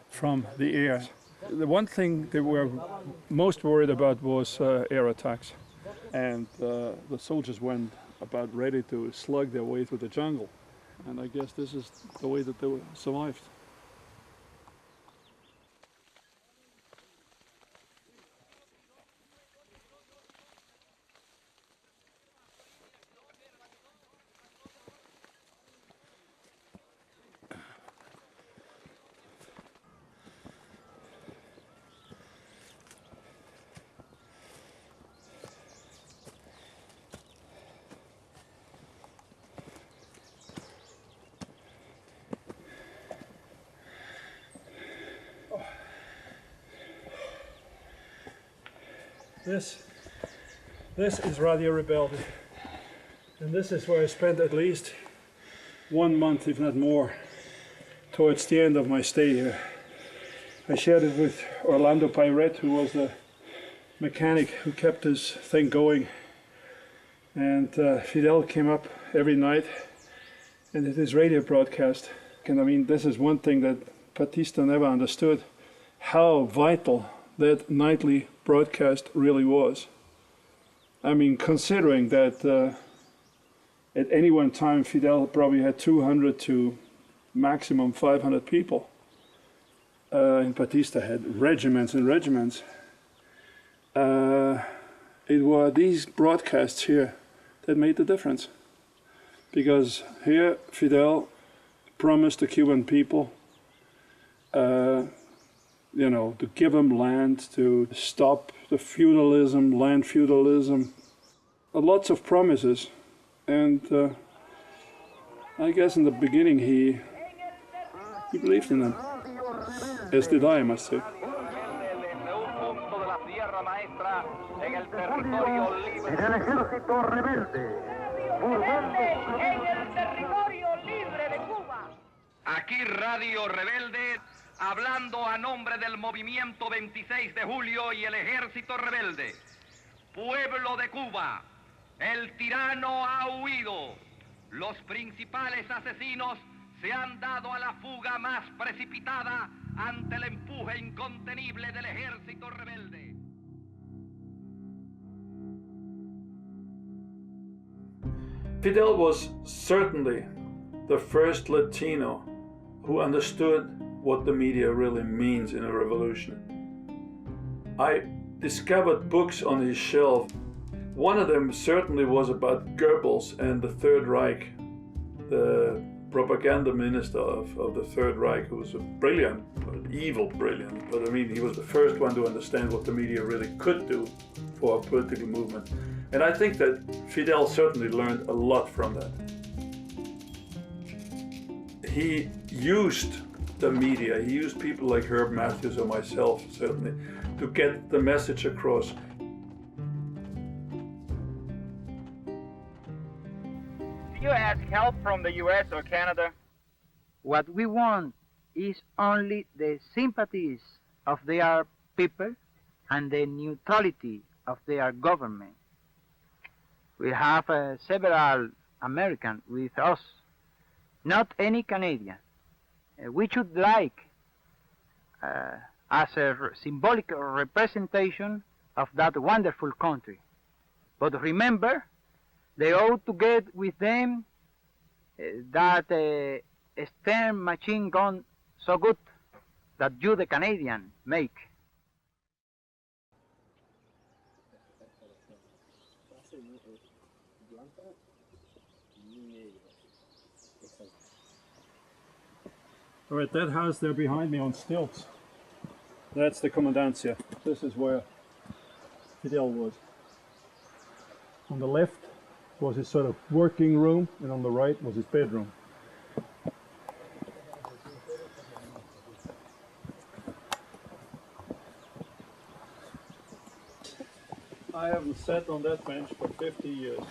Speaker 10: from the air. The one thing they were most worried about was air attacks, and the soldiers went about ready to slug their way through the jungle, and I guess this is the way that they survived. This is Radio Rebelde, and this is where I spent at least 1 month, if not more, towards the end of my stay here. I shared it with Orlando Payret, who was the mechanic who kept this thing going, and Fidel came up every night and did his radio broadcast. And I mean, this is one thing that Batista never understood, how vital that nightly broadcast really was. I mean, considering that at any one time Fidel probably had 200 to maximum 500 people, and Batista had regiments and regiments. It were these broadcasts here that made the difference, because here Fidel promised the Cuban people
Speaker 1: you know, to give them land, to stop the feudalism, land feudalism. Lots of promises. And I guess in the beginning he believed in them. As did I must say.
Speaker 21: Aquí Radio Rebelde, hablando a nombre del Movimiento 26 de Julio y el Ejército Rebelde. Pueblo de Cuba, el tirano ha huido. Los principales asesinos se han dado a la fuga más precipitada ante el empuje incontenible del Ejército Rebelde.
Speaker 1: Fidel was certainly the first Latino who understood what the media really means in a revolution. I discovered books on his shelf. One of them certainly was about Goebbels and the Third Reich, the propaganda minister of the Third Reich, who was a brilliant, evil brilliant, but I mean he was the first one to understand what the media really could do for a political movement. And I think that Fidel certainly learned a lot from that. He used the media, he used people like Herb Matthews or myself certainly, to get the message across.
Speaker 3: Do you ask help from the US or Canada? What we want is only the sympathies of their people and the neutrality of their government. We have several Americans with us, not any Canadian. We should like, as a symbolic representation of that wonderful country. But remember, they ought to get with them that Stern machine gun so good that you, the Canadian, make.
Speaker 10: All right, that house there behind me on stilts, that's the Commandancia. This is where Fidel was. On the left was his sort of working room, and on the right was his bedroom. I haven't sat on that bench for 50 years.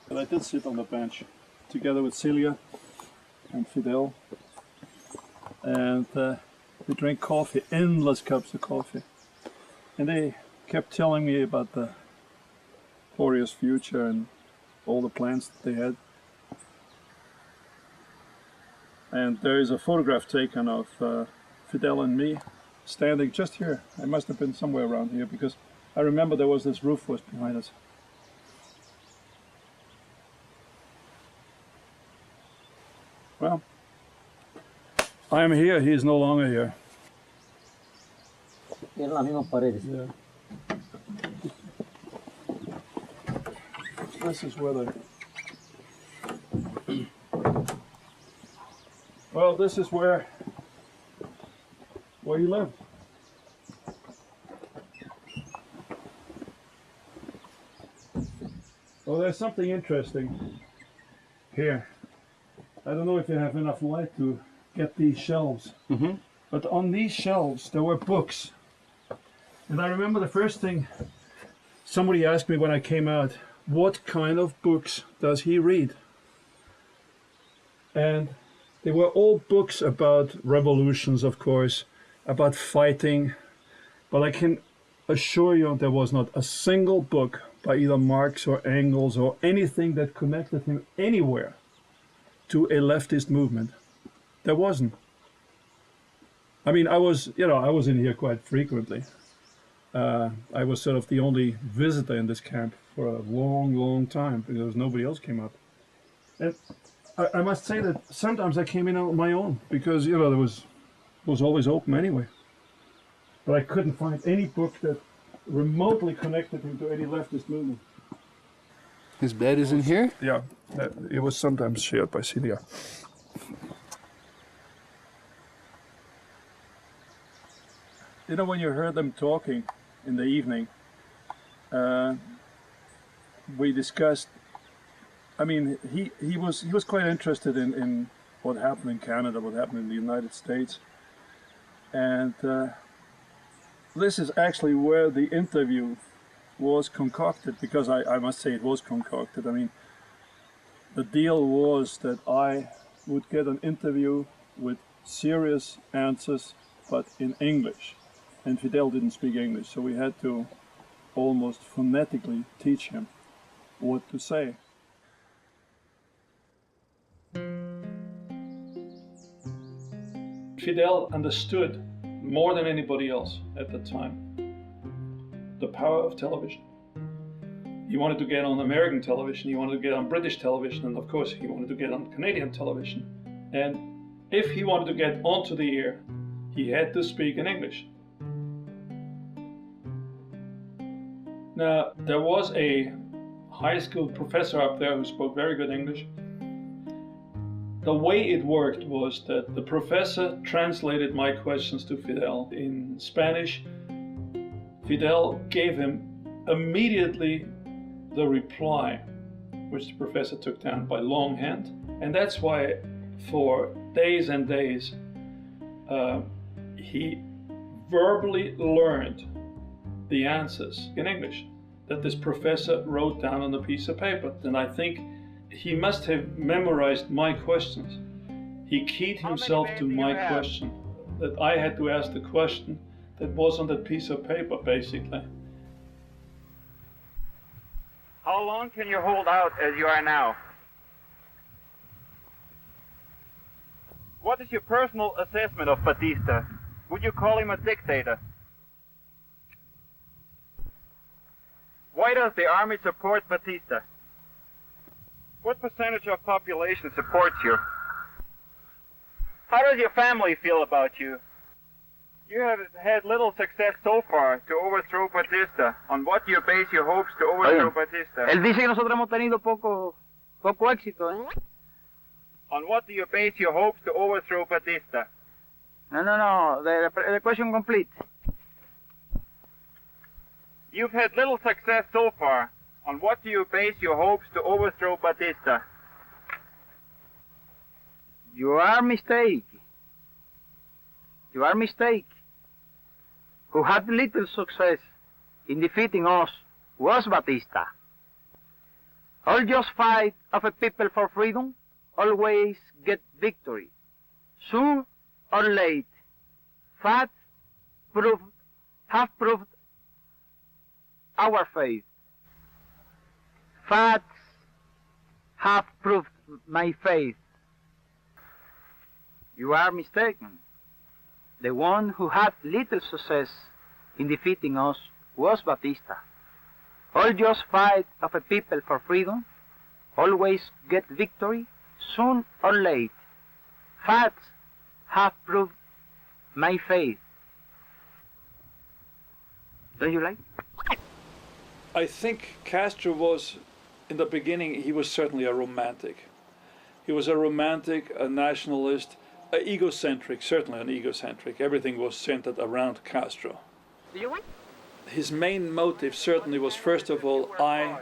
Speaker 10: But I did sit on the bench together with Celia and Fidel, and we drank coffee, endless cups of coffee, and they kept telling me about the glorious future and all the plans that they had. And there is a photograph taken of Fidel and me standing just here. I must have been somewhere around here because I remember there was this roof was behind us. Well, I am here, he is no longer here. Yeah. This is where the... Well, this is where he lived. Well, there's something interesting here. I don't know if you have enough light to get these shelves, but on these shelves there were books. And I remember the first thing somebody asked me when I came out, what kind of books does he read? And they were all books about revolutions, of course, about fighting, but I can assure you there was not a single book by either Marx or Engels or anything that connected him anywhere to a leftist movement. There wasn't. I mean, I was in here quite frequently. I was sort of the only visitor in this camp for a long, long time because nobody else came up. And I must say that sometimes I came in on my own because, there was always open anyway. But I couldn't find any book that remotely connected him to any leftist movement.
Speaker 7: His bed is in here?
Speaker 1: Yeah, it was sometimes shared by Celia.
Speaker 10: You know, when you heard them talking in the evening, we discussed. I mean, he was quite interested in what happened in Canada, what happened in the United States, and this is actually where the interview was concocted, because I must say it was concocted. I mean, the deal was that I would get an interview with serious answers, but in English. And Fidel didn't speak English, so we had to almost phonetically teach him what to say. Fidel understood more than anybody else at the time the power of television. He wanted to get on American television, he wanted to get on British television, and of course he wanted to get on Canadian television. And if he wanted to get onto the air, he had to speak in English. Now, there was a high school professor up there who spoke very good English. The way it worked was that the professor translated my questions to Fidel in Spanish. Fidel gave him immediately the reply, which the professor took down by longhand. And that's why for days and days he verbally learned the answers in English that this professor wrote down on a piece of paper. And I think he must have memorized my questions. He keyed himself to my question, that I had to ask the question that was on that piece of paper, basically.
Speaker 3: How long can you hold out as you are now? What is your personal assessment of Batista? Would you call him a dictator? Why does the army support Batista? What percentage of population supports you? How does your family feel about you? You have had little success so far to overthrow Batista. On what do you base your hopes to overthrow Batista?
Speaker 4: Él dice que nosotros hemos tenido poco éxito, ¿eh?
Speaker 3: On what do you base your hopes to overthrow Batista?
Speaker 4: No. The question complete.
Speaker 3: You've had little success so far. On what do you base your hopes to overthrow Batista?
Speaker 4: You are mistaken. You are mistaken. Who had little success in defeating us was Batista. All just fight of a people for freedom always get victory. Soon or late, facts have proved our faith. Facts have proved my faith. You are mistaken. The one who had little success in defeating us was Batista. All just fight of a people for freedom always get victory, soon or late. Facts have proved my faith. Don't you like?
Speaker 10: I think Castro was, in the beginning, he was certainly a romantic. He was a romantic, a nationalist, an egocentric, certainly an egocentric. Everything was centered around Castro. His main motive certainly was, first of all,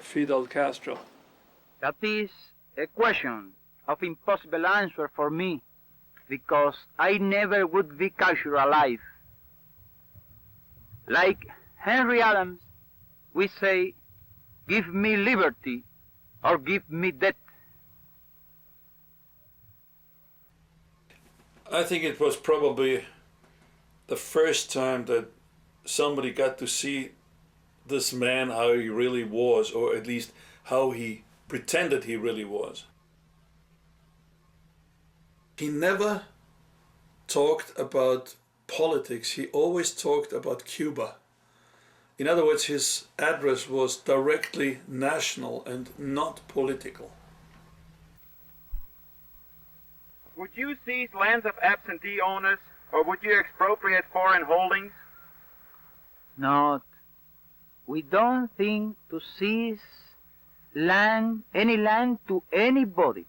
Speaker 10: Fidel Castro.
Speaker 4: That is a question of impossible answer for me, because I never would be Castro alive. Like Henry Adams, we say, give me liberty or give me death.
Speaker 1: I think it was probably the first time that somebody got to see this man how he really was, or at least how he pretended he really was. He never talked about politics, he always talked about Cuba. In other words, his address was directly national and not political.
Speaker 3: Would you seize lands of absentee owners, or would you expropriate foreign holdings?
Speaker 4: Not. We don't think to seize any land to anybody.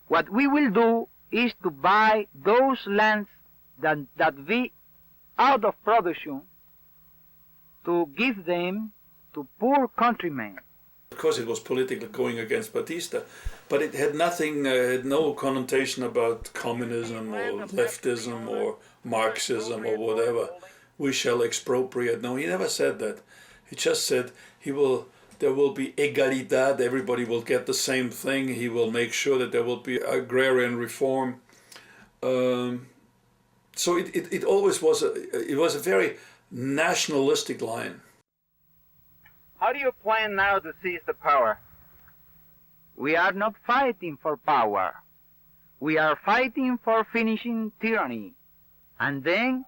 Speaker 4: What we will do is to buy those lands that we out of production to give them to poor countrymen.
Speaker 1: Of course, it was politically going against Batista, but it had nothing, had no connotation about communism or leftism or Marxism or whatever. We shall expropriate. No, he never said that. He just said there will be egalidad, everybody will get the same thing. He will make sure that there will be agrarian reform. So it always was a very nationalistic line.
Speaker 4: How do you plan now to seize the power? We are not fighting for power. We are fighting for finishing tyranny. And then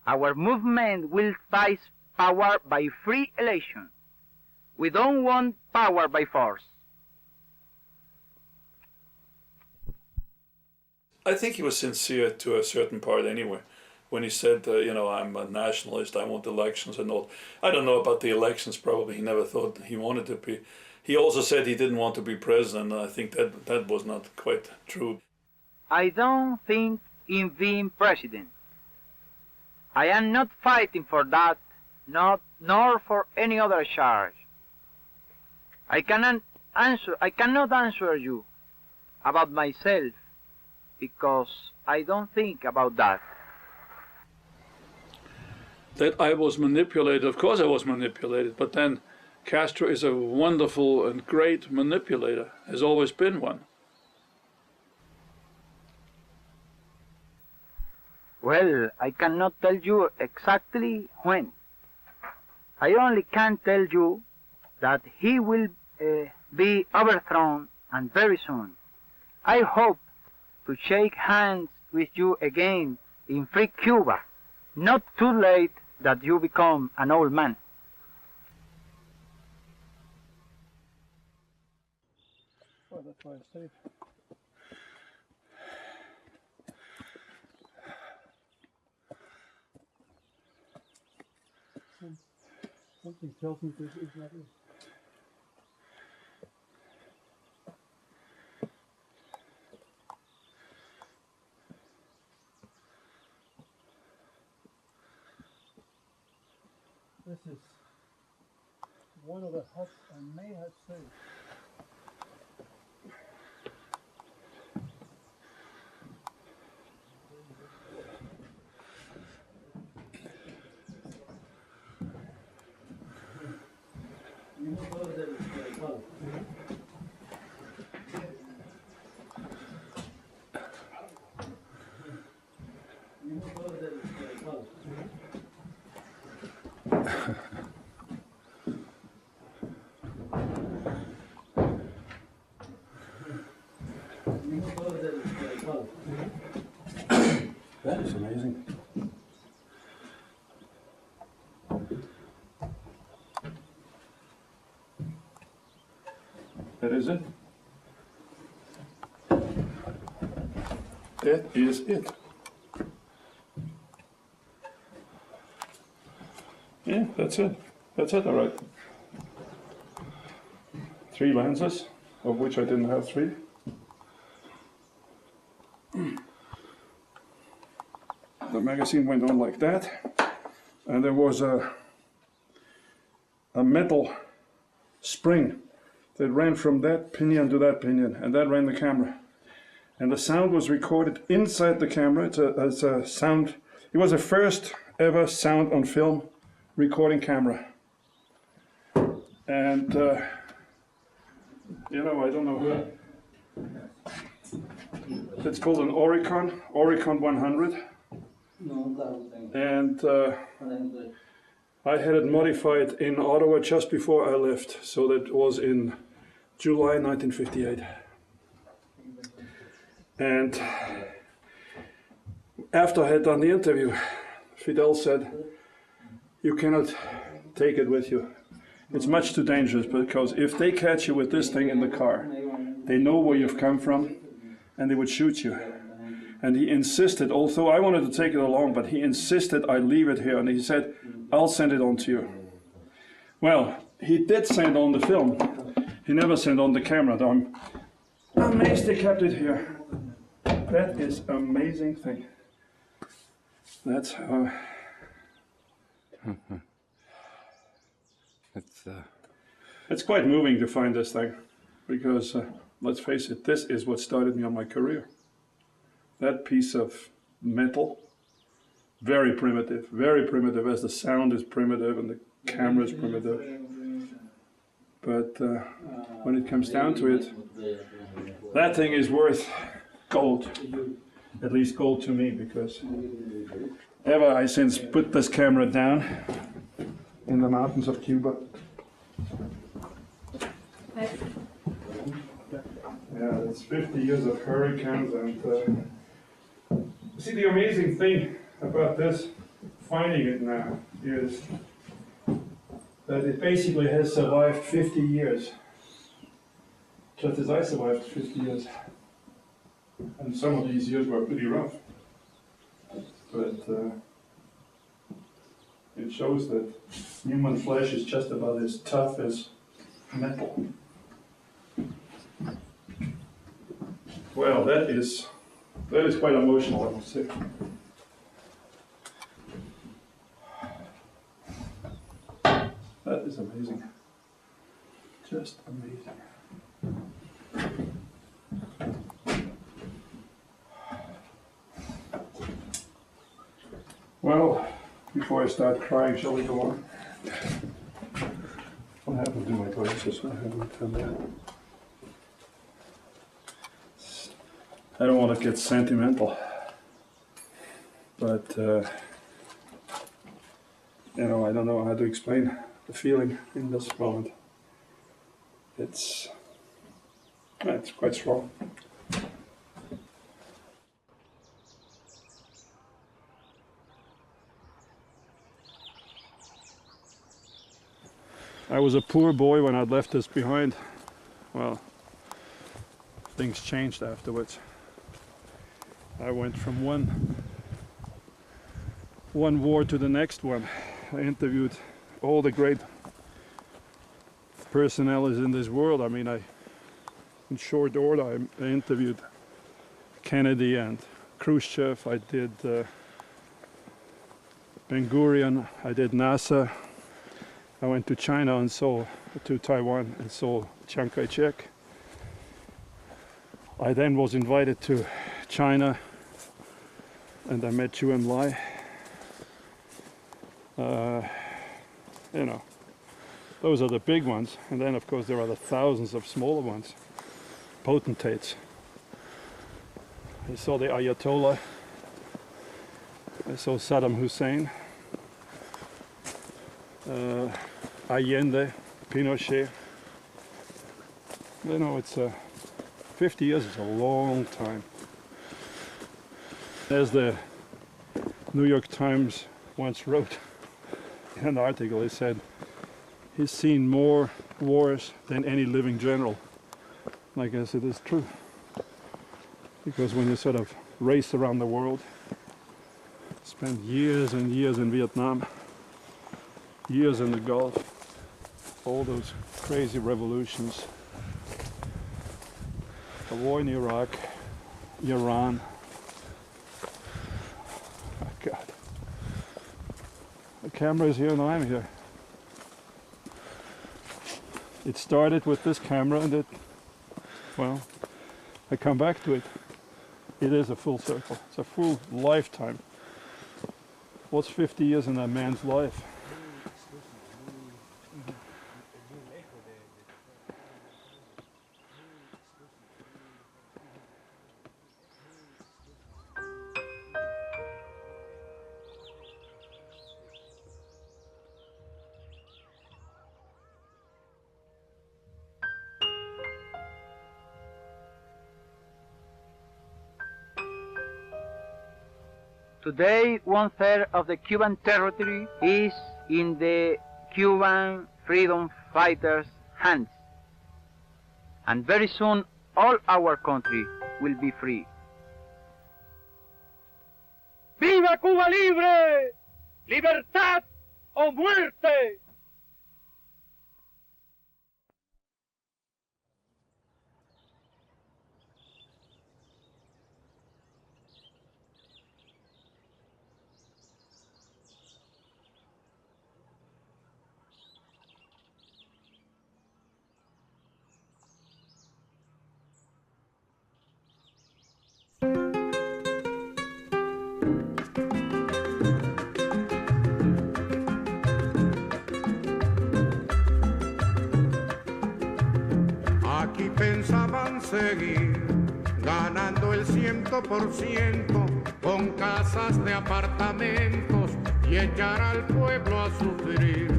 Speaker 4: our movement will seize power by free election. We don't want power by force.
Speaker 1: I think he was sincere to a certain part anyway. When he said, I'm a nationalist, I want elections and all. I don't know about the elections, probably. He never thought he wanted to be. He also said he didn't want to be president. I think that was not quite true.
Speaker 4: I don't think in being president. I am not fighting for that, nor for any other charge. I cannot answer you about myself because I don't think about that.
Speaker 1: That I was manipulated, of course I was manipulated, but then Castro is a wonderful and great manipulator, has always been one.
Speaker 4: Well, I cannot tell you exactly when. I only can tell you that he will be overthrown, and very soon. I hope to shake hands with you again in free Cuba, not too late that you become an old man.
Speaker 1: Well, that's why I stayed. Something tells me this is not it. This is one of the huts I may have saved. That is amazing. That is it. That is it. Yeah, that's it. That's it, all right. 3 lenses, of which I didn't have 3. The magazine went on like that, and there was a metal spring that ran from that pinion to that pinion, and that ran the camera. And the sound was recorded inside the camera. It's a sound. It was the first ever sound on film recording camera. And I don't know. It's called an Oricon 100. And I had it modified in Ottawa just before I left, so that was in July 1958. And after I had done the interview, Fidel said, "You cannot take it with you. It's much too dangerous, because if they catch you with this thing in the car, they know where you've come from, and they would shoot you." And he insisted, although I wanted to take it along, but he insisted I leave it here, and he said, "I'll send it on to you." Well, he did send on the film. He never sent on the camera, though. I'm amazed they kept it here. That is an amazing thing. That's It's quite moving to find this thing, because let's face it, this is what started me on my career. That piece of metal, very primitive as the sound is primitive and the camera is primitive. But when it comes down to it, that thing is worth gold, at least gold to me, because ever I since put this camera down in the mountains of Cuba. Yeah, it's 50 years of hurricanes, and see, the amazing thing about this, finding it now, is that it basically has survived 50 years, just as I survived 50 years. And some of these years were pretty rough. But it shows that human flesh is just about as tough as metal. Well, that is quite emotional, I must say. That is amazing. Just amazing. Well, before I start crying, shall we go on? What happened to my glasses? I haven't done that. I don't want to get sentimental, but I don't know how to explain the feeling in this moment. It's quite strong. I was a poor boy when I left this behind. Well, things changed afterwards. I went from one war to the next one. I interviewed all the great personalities in this world. I mean, in short order, I interviewed Kennedy and Khrushchev. I did Ben Gurion. I did NASA. I went to China and to Taiwan and saw Chiang Kai-shek. I then was invited to China and I met Zhou Enlai. Those are the big ones, and then of course there are the thousands of smaller ones, potentates. I saw the Ayatollah, I saw Saddam Hussein, Allende, Pinochet. It's 50 years is a long time. As the New York Times once wrote in an article, it said, he's seen more wars than any living general. And I guess it is true. Because when you sort of race around the world, spend years and years in Vietnam, years in the Gulf, all those crazy revolutions, the war in Iraq, Iran. Oh God. The camera is here and I'm here. It started with this camera and I come back to it. It is a full circle. It's a full lifetime. What's 50 years in that man's life?
Speaker 4: Today, 1/3 of the Cuban territory is in the Cuban freedom fighters' hands. And very soon, all our country will be free.
Speaker 9: ¡Viva Cuba libre! ¡Libertad o muerte!
Speaker 13: Aquí pensaban seguir ganando el 100% con casas de apartamentos y echar al pueblo a sufrir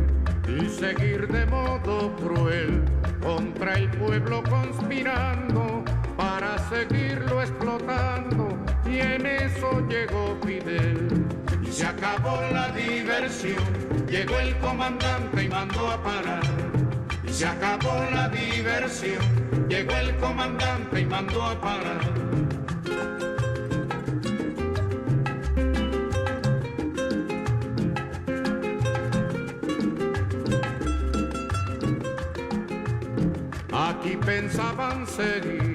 Speaker 13: y seguir de modo cruel contra el pueblo conspirando para seguirlo explotando, y en eso llegó Fidel. Y se acabó la diversión, llegó el comandante y mandó a parar. Y se acabó la diversión, llegó el comandante y mandó a parar. Aquí pensaban seguir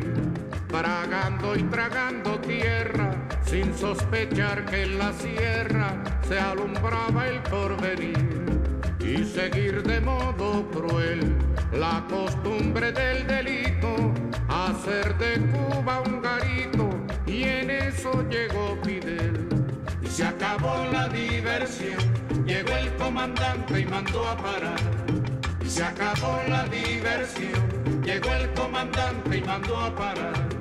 Speaker 13: tragando y tragando tierra, sin sospechar que en la sierra se alumbraba el porvenir, y seguir de modo cruel la costumbre del delito, hacer de Cuba un garito, y en eso llegó Fidel. Y se acabó la diversión, llegó el comandante y mandó a parar. Y se acabó la diversión, llegó el comandante y mandó a parar.